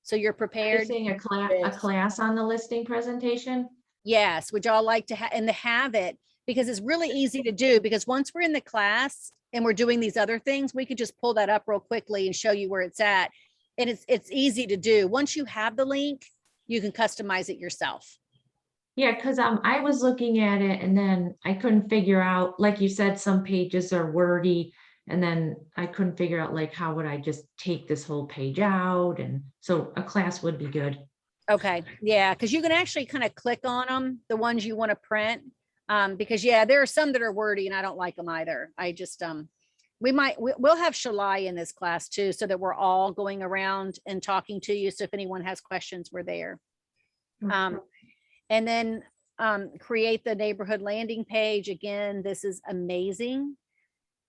So you're You're prepared? saying a class on the listing presentation? Yes. Would y'all like to have it? Because it's really easy to do because once we're in the class and we're doing these other things, we could just pull that up real quickly and show you where it's at. And it's easy to do. Once you have the link, you can customize it yourself. Yeah, because I was looking at it and then I couldn't figure out, like you said, some pages are wordy. And then I couldn't figure out like, how would I just take this whole page out? And so a class would be good. Okay. Yeah. Because you can actually kind of click on them, the ones you want to print. Because yeah, there are some that are wordy and I don't like them either. I just, we'll have Shalai in this class too, so that we're all going around and talking to you. So if anyone has questions, we're there. And then create the neighborhood landing page. Again, this is amazing.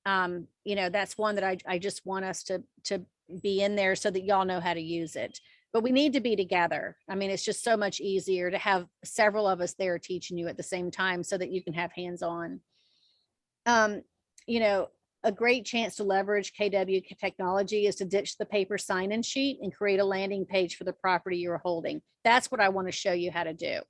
You know, that's one that I just want us to be in there so that y'all know how to use it. But we need to be together. I mean, it's just so much easier to have several of us there teaching you at the same time so that you can have hands-on. You know, a great chance to leverage KW technology is to ditch the paper sign-in sheet and create a landing page for the property you're holding. That's what I want to show you how to do,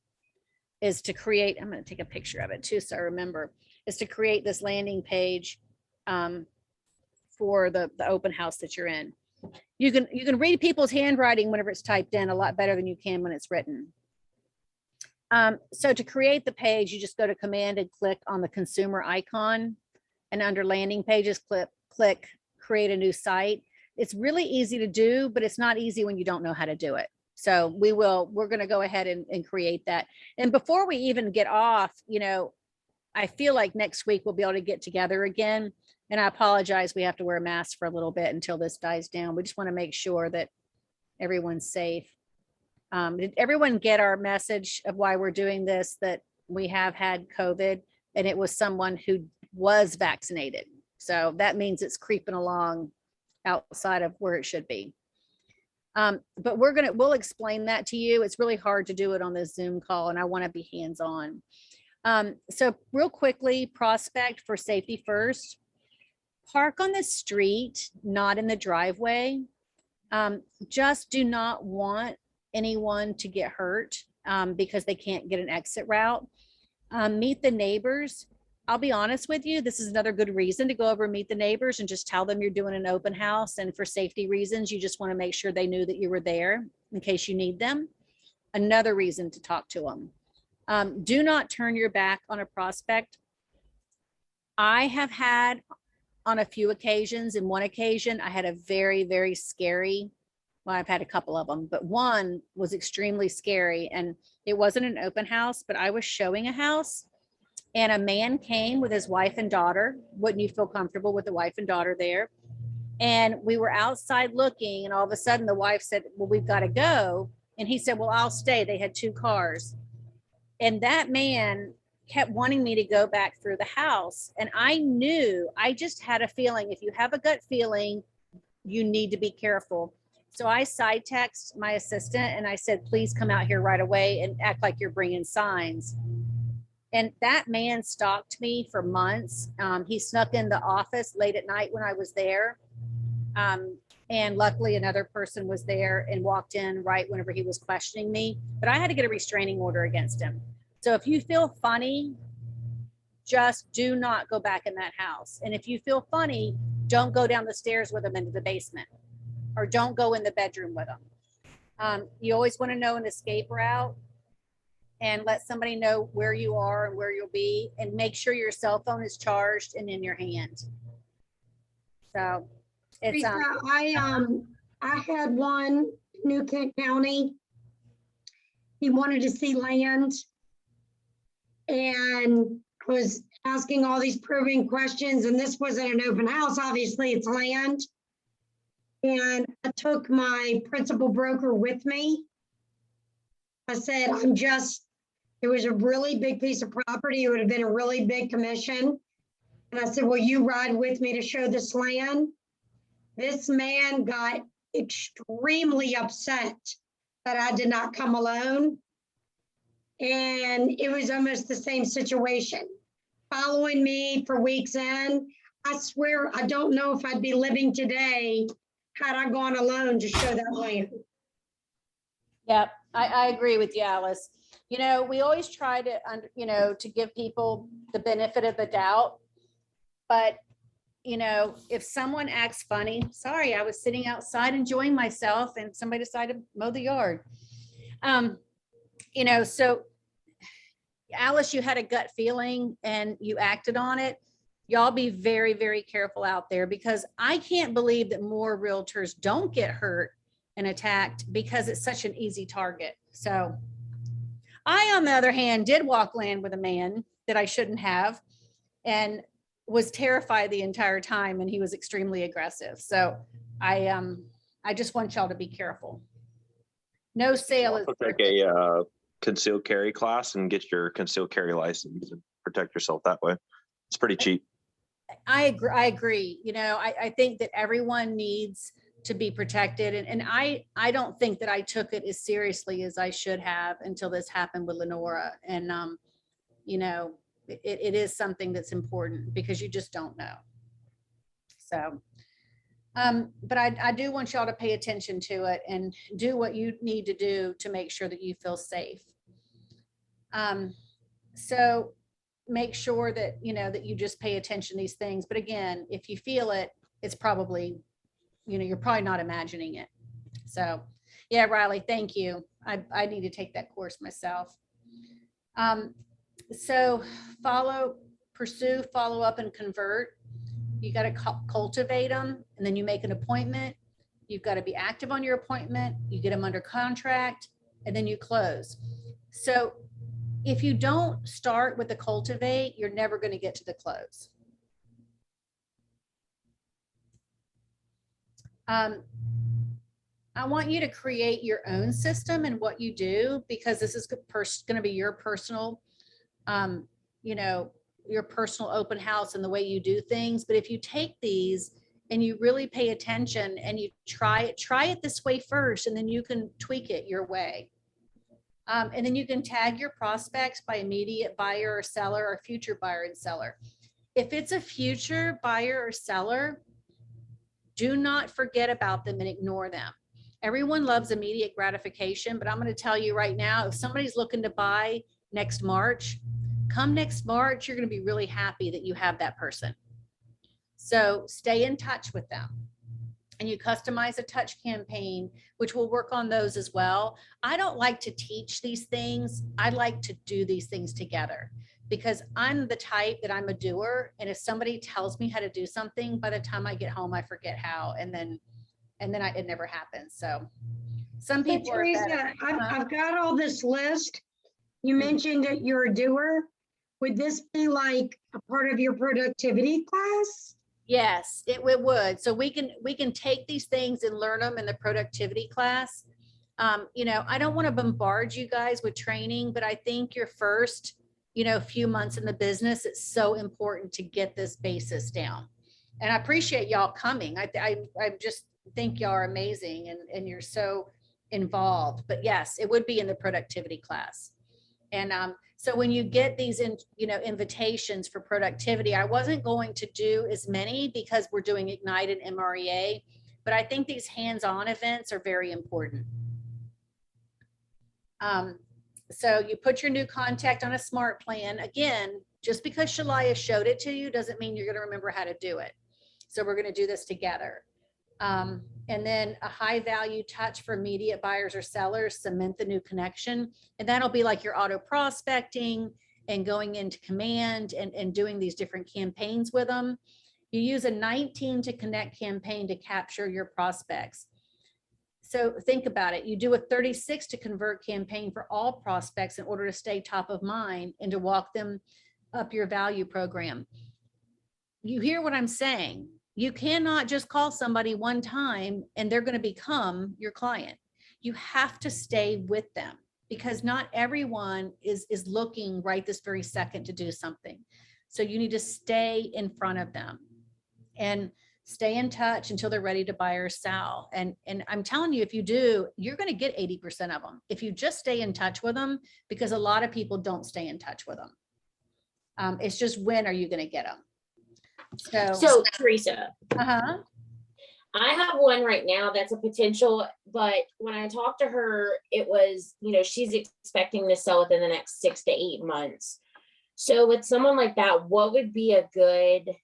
is to create, I'm going to take a picture of it too so I remember, is to create this landing page for the open house that you're in. You can read people's handwriting whenever it's typed in a lot better than you can when it's written. So to create the page, you just go to Command and click on the consumer icon, and under landing pages, click create a new site. It's really easy to do, but it's not easy when you don't know how to do it. So we're going to go ahead and create that. And before we even get off, you know, I feel like next week we'll be able to get together again. And I apologize, we have to wear a mask for a little bit until this dies down. We just want to make sure that everyone's safe. Did everyone get our message of why we're doing this, that we have had COVID and it was someone who was vaccinated? So that means it's creeping along outside of where it should be. But we'll explain that to you. It's really hard to do it on this Zoom call and I want to be hands-on. So real quickly, prospect for safety first. Park on the street, not in the driveway. Just do not want anyone to get hurt because they can't get an exit route. Meet the neighbors. I'll be honest with you, this is another good reason to go over and meet the neighbors and just tell them you're doing an open house. And for safety reasons, you just want to make sure they knew that you were there in case you need them. Another reason to talk to them. Do not turn your back on a prospect. I have had on a few occasions, in one occasion, I had a very, very scary, well, I've had a couple of them, but one was extremely scary, and it wasn't an open house, but I was showing a house and a man came with his wife and daughter. Wouldn't you feel comfortable with the wife and daughter there? And we were outside looking, and all of a sudden the wife said, well, we've got to go. And he said, well, I'll stay. They had 2 cars. And that man kept wanting me to go back through the house. And I knew, I just had a feeling, if you have a gut feeling, you need to be careful. So I side text my assistant and I said, please come out here right away and act like you're bringing signs. And that man stalked me for months. He snuck in the office late at night when I was there. And luckily another person was there and walked in right whenever he was questioning me, but I had to get a restraining order against him. So if you feel funny, just do not go back in that house. And if you feel funny, don't go down the stairs with him into the basement, or don't go in the bedroom with him. You always want to know an escape route and let somebody know where you are and where you'll be, and make sure your cell phone is charged and in your hand. So it's, Teresa, I had one, New Kent County. He wanted to see land and was asking all these probing questions, and this wasn't an open house, obviously it's land. And I took my principal broker with me. I said, it was a really big piece of property. It would have been a really big commission. And I said, will you ride with me to show this land? This man got extremely upset that I did not come alone. And it was almost the same situation. Following me for weeks in, I swear, I don't know if I'd be living today had I gone alone to show that land. Yep, I agree with you, Alice. You know, we always try to, to give people the benefit of the doubt. But, if someone acts funny, sorry, I was sitting outside enjoying myself and somebody decided to mow the yard. So Alice, you had a gut feeling and you acted on it. Y'all be very, very careful out there, because I can't believe that more realtors don't get hurt and attacked because it's such an easy target. So I, on the other hand, did walk land with a man that I shouldn't have and was terrified the entire time, and he was extremely aggressive. So I just want y'all to be careful. No sale is Also take a concealed carry class and get your concealed carry license and protect yourself that way. It's pretty cheap. I agree. I think that everyone needs to be protected. And I don't think that I took it as seriously as I should have until this happened with Lenora. And, it is something that's important because you just don't know. So, but I do want y'all to pay attention to it and do what you need to do to make sure that you feel safe. So make sure that, that you just pay attention to these things. But again, if you feel it, it's probably, you're probably not imagining it. So yeah, Riley, thank you. I need to take that course myself. So pursue, follow up, and convert. You got to cultivate them, and then you make an appointment. You've got to be active on your appointment. You get them under contract, and then you close. So if you don't start with the cultivate, you're never going to get to the close. I want you to create your own system in what you do, because this is going to be your personal, your personal open house and the way you do things. But if you take these and you really pay attention and you try it this way first, and then you can tweak it your way. And then you can tag your prospects by immediate buyer or seller or future buyer and seller. If it's a future buyer or seller, do not forget about them and ignore them. Everyone loves immediate gratification, but I'm going to tell you right now, if somebody's looking to buy next March, come next March, you're going to be really happy that you have that person. So stay in touch with them. And you customize a touch campaign, which will work on those as well. I don't like to teach these things. I like to do these things together because I'm the type that I'm a doer. And if somebody tells me how to do something, by the time I get home, I forget how, and then it never happens. So some So people are better. Teresa, Uh-huh. I've got all this list. You Mhm. mentioned that you're a doer. Would this be like a part of your productivity class? Yes, it would. So we can take these things and learn them in the productivity class. You know, I don't want to bombard you guys with training, but I think your first, you know, few months in the business, it's so important to get this basis down. And I appreciate y'all coming. I just think y'all are amazing and you're so involved. But yes, it would be in the productivity class. And so when you get these invitations for productivity, I wasn't going to do as many because we're doing Ignite and MREA, but I think these hands-on events are very important. So you put your new contact on a smart plan. Again, just because Shalaya showed it to you doesn't mean you're going to remember how to do it. So we're going to do this together. And then a high value touch for immediate buyers or sellers, cement the new connection. And that'll be like your auto prospecting and going into command and doing these different campaigns with them. You use a 19 to connect campaign to capture your prospects. So think about it. You do a 36 to convert campaign for all prospects in order to stay top of mind and to walk them up your value program. You hear what I'm saying? You cannot just call somebody one time and they're going to become your client. You have to stay with them because not everyone is looking right this very second to do something. So you need to stay in front of them and stay in touch until they're ready to buy or sell. And I'm telling you, if you do, you're going to get 80% of them. If you just stay in touch with them, because a lot of people don't stay in touch with them. It's just, when are you going to get them? So Teresa, Uh-huh. I have one right now that's a potential, but when I talked to her, it was, you know, she's expecting to sell within the next 6 to 8 months. So with someone like that, what would be a good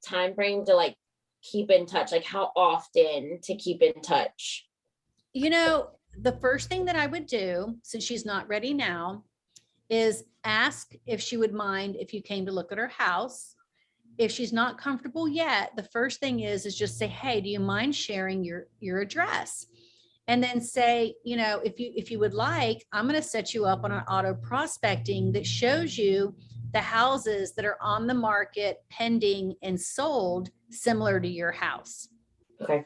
time frame to like keep in touch? Like how often to keep in touch? You know, the first thing that I would do, since she's not ready now, is ask if she would mind if you came to look at her house. If she's not comfortable yet, the first thing is just say, hey, do you mind sharing your address? And then say, you know, if you would like, I'm going to set you up on an auto prospecting that shows you the houses that are on the market, pending and sold similar to your house. Okay.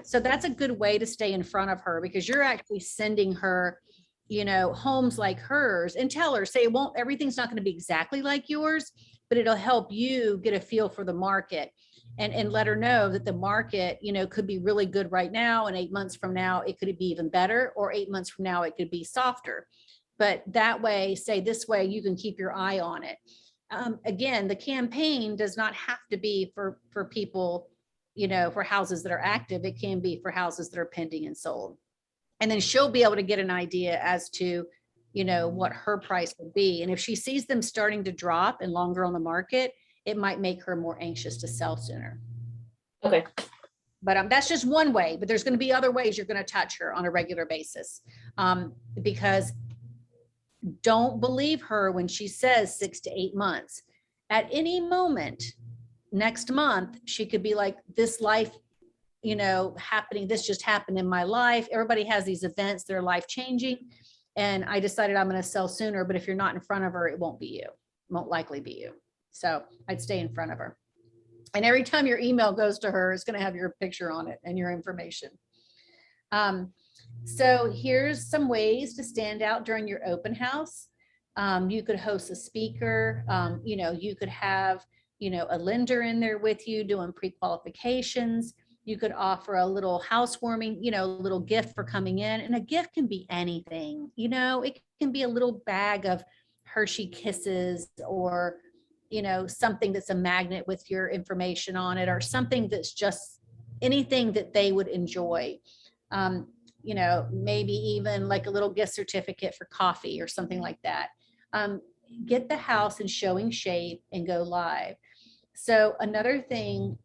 So that's a good way to stay in front of her because you're actually sending her, you know, homes like hers, and tell her, say, everything's not going to be exactly like yours, but it'll help you get a feel for the market and let her know that the market, you know, could be really good right now. And 8 months from now, it could be even better, or 8 months from now, it could be softer. But that way, say this way, you can keep your eye on it. Again, the campaign does not have to be for people, you know, for houses that are active. It can be for houses that are pending and sold. And then she'll be able to get an idea as to, you know, what her price would be. And if she sees them starting to drop and longer on the market, it might make her more anxious to sell sooner. Okay. But that's just one way, but there's going to be other ways you're going to touch her on a regular basis. Because don't believe her when she says 6 to 8 months. At any moment next month, she could be like, this life, you know, happening, this just happened in my life. Everybody has these events, they're life changing. And I decided I'm going to sell sooner, but if you're not in front of her, it won't be you. It won't likely be you. So I'd stay in front of her. And every time your email goes to her, it's going to have your picture on it and your information. So here's some ways to stand out during your open house. You could host a speaker. You know, you could have, you know, a lender in there with you doing pre-qualifications. You could offer a little housewarming, you know, a little gift for coming in. And a gift can be anything, you know, it can be a little bag of Hershey Kisses, or, you know, something that's a magnet with your information on it, or something that's just anything that they would enjoy. You know, maybe even like a little gift certificate for coffee or something like that. get the house in showing shape and go live. So another thing,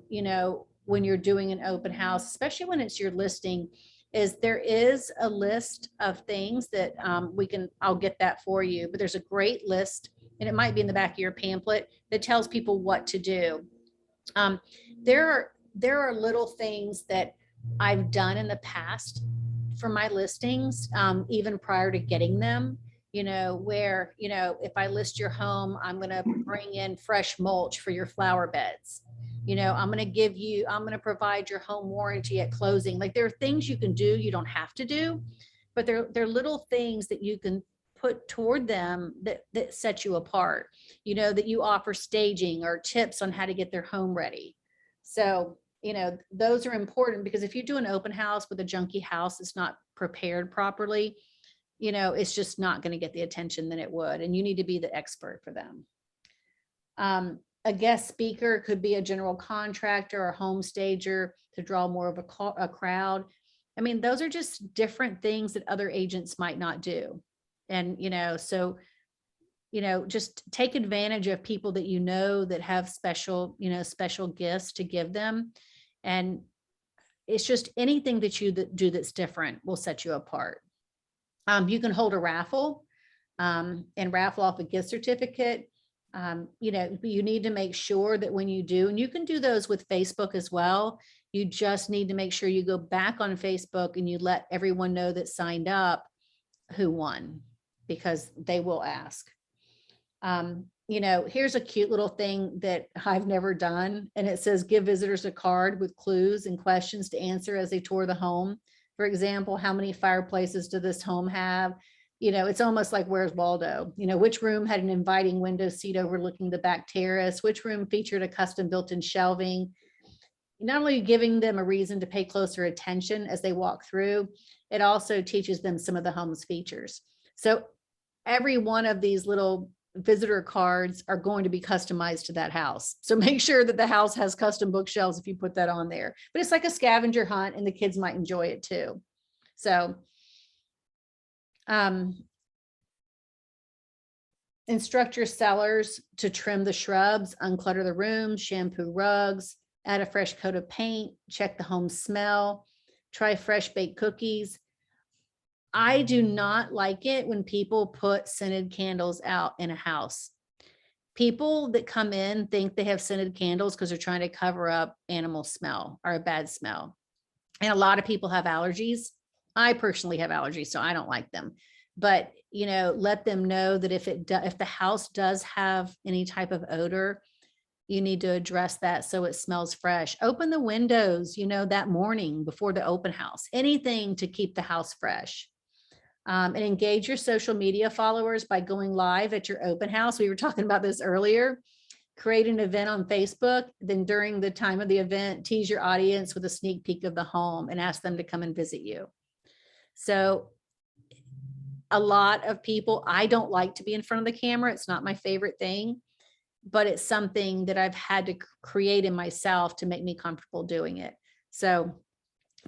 you know, when you're doing an open house, especially when it's your listing, is there is a list of things that I'll get that for you, but there's a great list, and it might be in the back of your pamphlet, that tells people what to do. There are little things that I've done in the past for my listings, even prior to getting them, you know, where, you know, if I list your home, I'm going to bring in fresh mulch for your flower beds. You know, I'm going to provide your home warranty at closing. Like, there are things you can do, you don't have to do, but they're little things that you can put toward them that set you apart, you know, that you offer staging or tips on how to get their home ready. So, you know, those are important, because if you do an open house with a junky house that's not prepared properly, you know, it's just not going to get the attention that it would, and you need to be the expert for them. A guest speaker could be a general contractor or home stager to draw more of a crowd. I mean, those are just different things that other agents might not do. And, you know, so, you know, just take advantage of people that, you know, that have special, you know, special gifts to give them. And it's just anything that you do that's different will set you apart. You can hold a raffle and raffle off a gift certificate. You know, you need to make sure that when you do, and you can do those with Facebook as well, you just need to make sure you go back on Facebook and you let everyone know that signed up who won, because they will ask. You know, here's a cute little thing that I've never done, and it says, give visitors a card with clues and questions to answer as they tour the home. For example, how many fireplaces does this home have? You know, it's almost like Where's Waldo? You know, which room had an inviting window seat overlooking the back terrace? Which room featured a custom built-in shelving? Not only giving them a reason to pay closer attention as they walk through, it also teaches them some of the home's features. So every one of these little visitor cards are going to be customized to that house. So make sure that the house has custom bookshelves if you put that on there. But it's like a scavenger hunt, and the kids might enjoy it too. So instruct your sellers to trim the shrubs, unclutter the rooms, shampoo rugs, add a fresh coat of paint, check the home smell, try fresh baked cookies. I do not like it when people put scented candles out in a house. People that come in think they have scented candles because they're trying to cover up animal smell or a bad smell. And a lot of people have allergies. I personally have allergies, so I don't like them. But, you know, let them know that if the house does have any type of odor, you need to address that so it smells fresh. Open the windows, you know, that morning before the open house, anything to keep the house fresh. And engage your social media followers by going live at your open house. We were talking about this earlier. Create an event on Facebook. Then during the time of the event, tease your audience with a sneak peek of the home and ask them to come and visit you. So a lot of people, I don't like to be in front of the camera. It's not my favorite thing, but it's something that I've had to create in myself to make me comfortable doing it. So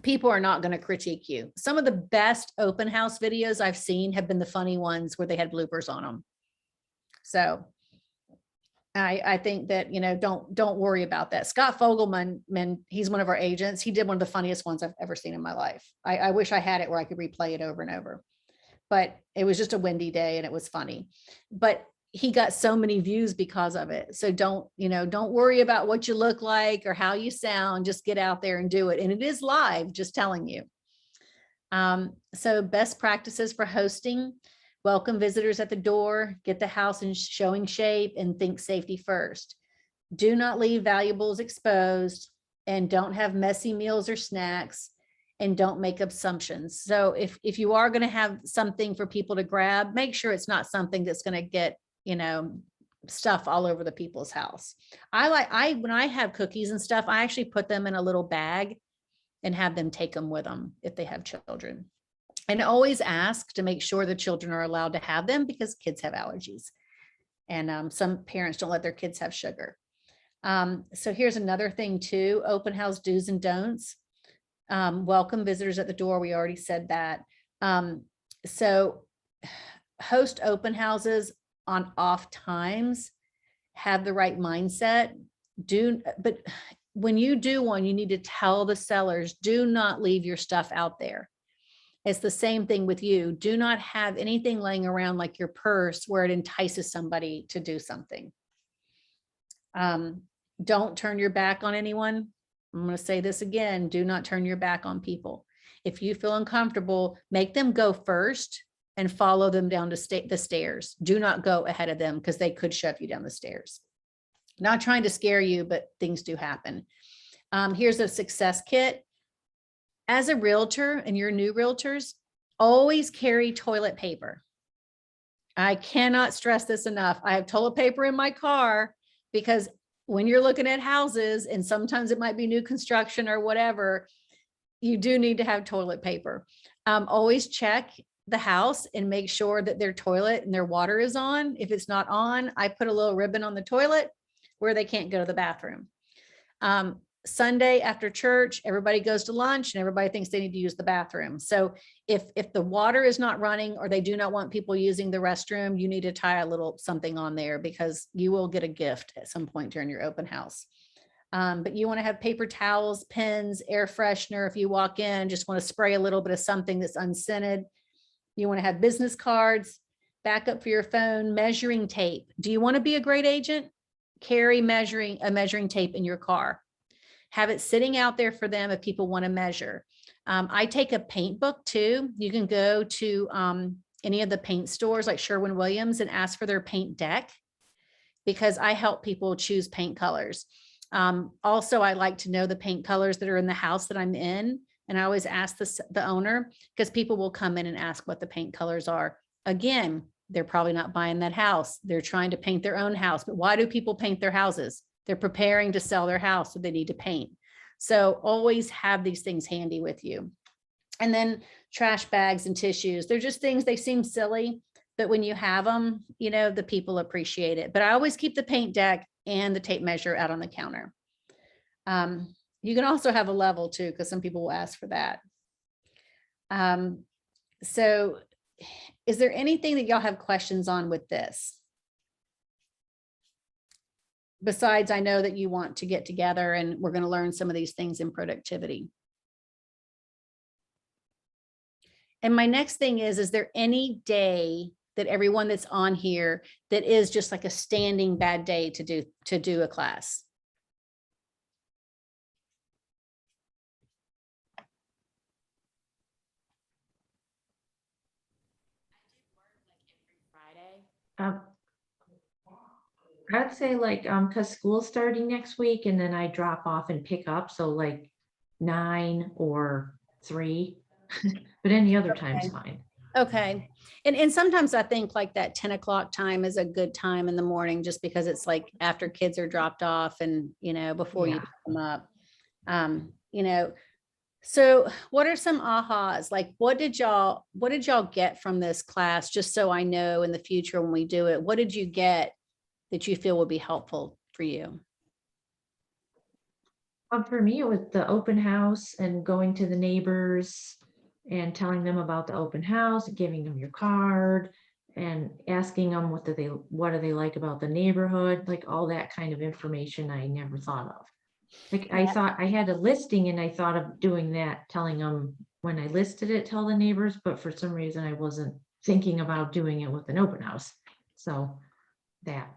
people are not going to critique you. Some of the best open house videos I've seen have been the funny ones where they had bloopers on them. So I think that, you know, don't worry about that. Scott Fogelman, he's one of our agents. He did one of the funniest ones I've ever seen in my life. I wish I had it where I could replay it over and over, but it was just a windy day and it was funny. But he got so many views because of it. So don't worry about what you look like or how you sound. Just get out there and do it. And it is live, just telling you. So best practices for hosting: welcome visitors at the door, get the house in showing shape, and think safety first. Do not leave valuables exposed, and don't have messy meals or snacks, and don't make assumptions. So if you are going to have something for people to grab, make sure it's not something that's going to get, you know, stuff all over the people's house. When I have cookies and stuff, I actually put them in a little bag and have them take them with them if they have children. And always ask to make sure the children are allowed to have them, because kids have allergies. And some parents don't let their kids have sugar. So here's another thing too: open house do's and don'ts. Welcome visitors at the door. We already said that. So host open houses on off times, have the right mindset. But when you do one, you need to tell the sellers, do not leave your stuff out there. It's the same thing with you. Do not have anything laying around like your purse where it entices somebody to do something. Don't turn your back on anyone. I'm going to say this again, do not turn your back on people. If you feel uncomfortable, make them go first and follow them down to the stairs. Do not go ahead of them because they could shove you down the stairs. Not trying to scare you, but things do happen. Here's a success kit. As a realtor and your new realtors, always carry toilet paper. I cannot stress this enough. I have toilet paper in my car because when you're looking at houses, and sometimes it might be new construction or whatever, you do need to have toilet paper. Always check the house and make sure that their toilet and their water is on. If it's not on, I put a little ribbon on the toilet where they can't go to the bathroom. Sunday after church, everybody goes to lunch and everybody thinks they need to use the bathroom. So if the water is not running or they do not want people using the restroom, you need to tie a little something on there because you will get a gift at some point during your open house. But you want to have paper towels, pens, air freshener. If you walk in, just want to spray a little bit of something that's unscented. You want to have business cards, backup for your phone, measuring tape. Do you want to be a great agent? Carry a measuring tape in your car. Have it sitting out there for them if people want to measure. I take a paint book too. You can go to any of the paint stores like Sherwin-Williams and ask for their paint deck because I help people choose paint colors. Also, I like to know the paint colors that are in the house that I'm in. And I always ask the owner because people will come in and ask what the paint colors are. Again, they're probably not buying that house. They're trying to paint their own house. But why do people paint their houses? They're preparing to sell their house, so they need to paint. So always have these things handy with you. And then trash bags and tissues. They're just things, they seem silly, but when you have them, you know, the people appreciate it. But I always keep the paint deck and the tape measure out on the counter. You can also have a level too, because some people will ask for that. So is there anything that y'all have questions on with this? Besides, I know that you want to get together and we're going to learn some of these things in productivity. And my next thing is there any day that everyone that's on here that is just like a standing bad day to do a class? I'd say like, cause school's starting next week and then I drop off and pick up. So like 9 or 3, but any other time's fine. Okay. And sometimes I think like that 10 o'clock time is a good time in the morning, just because it's like after kids are dropped off and, you know, before you Yeah. pick them up. You know, so what are some ahas? Like, what did y'all get from this class? Just so I know in the future when we do it, what did you get that you feel would be helpful for you? For me, it was the open house and going to the neighbors and telling them about the open house, giving them your card and asking them what do they like about the neighborhood, like all that kind of information I never thought of. Like I thought I had a listing and I thought of doing that, telling them when I listed it, tell the neighbors, but for some reason I wasn't thinking about doing it with an open house. So that.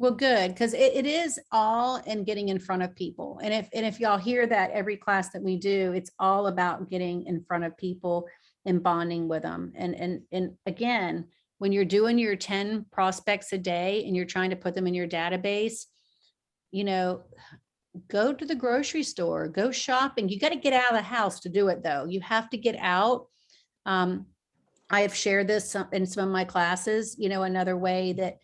Well, good, because it is all in getting in front of people. And if y'all hear that every class that we do, it's all about getting in front of people and bonding with them. And again, when you're doing your 10 prospects a day and you're trying to put them in your database, you know, go to the grocery store, go shopping. You got to get out of the house to do it though. You have to get out. I have shared this in some of my classes, you know, another way that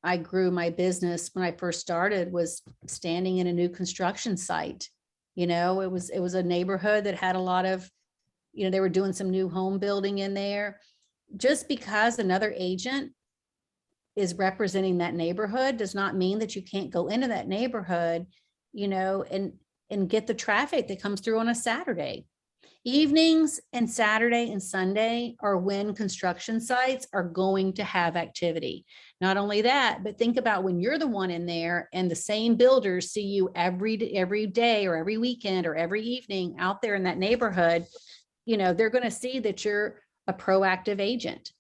I grew my business when I first started was standing in a new construction site. You know, it was a neighborhood that had a lot of, you know, they were doing some new home building in there. Just because another agent is representing that neighborhood does not mean that you can't go into that neighborhood, you know, and get the traffic that comes through on a Saturday. Evenings and Saturday and Sunday are when construction sites are going to have activity. Not only that, but think about when you're the one in there and the same builders see you every day or every weekend or every evening out there in that neighborhood, they're going to see that you're a proactive agent.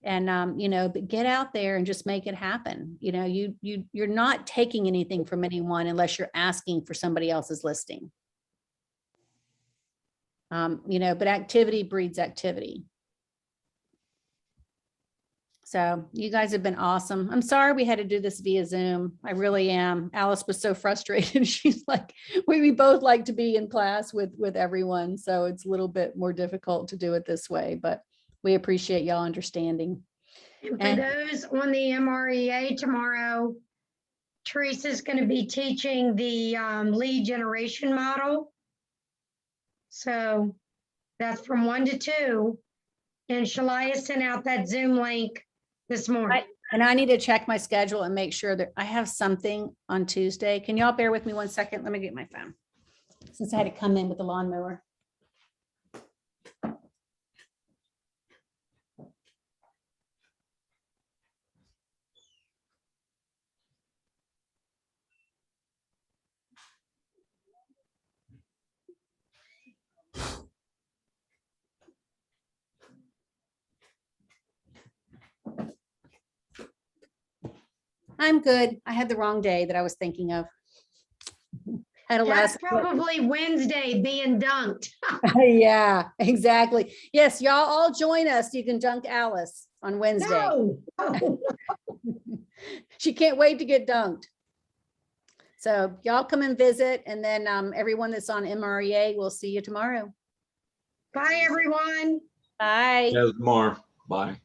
And, but get out there and just make it happen. You're not taking anything from anyone unless you're asking for somebody else's listing. But activity breeds activity. So you guys have been awesome. I'm sorry we had to do this via Zoom. I really am. Alice was so frustrated. She's like, we both like to be in class with everyone. So it's a little bit more difficult to do it this way, but we appreciate y'all understanding. And for those on the MREA tomorrow, Teresa's going to be teaching the lead generation model. So that's from 1 to 2. And Shalaya sent out that Zoom link this morning. And I need to check my schedule and make sure that I have something on Tuesday. Can y'all bear with me 1 second? Let me get my phone. Since I had to come in with the lawnmower. I'm good. I had the wrong day that I was thinking of. Had a That's last. probably Wednesday being dunked. Yeah, exactly. Yes, y'all all join us. You can dunk Alice on Wednesday. No. She can't wait to get dunked. So y'all come and visit, and then everyone that's on MREA, we'll see you tomorrow. Bye, everyone. Bye. Yeah, more. Bye.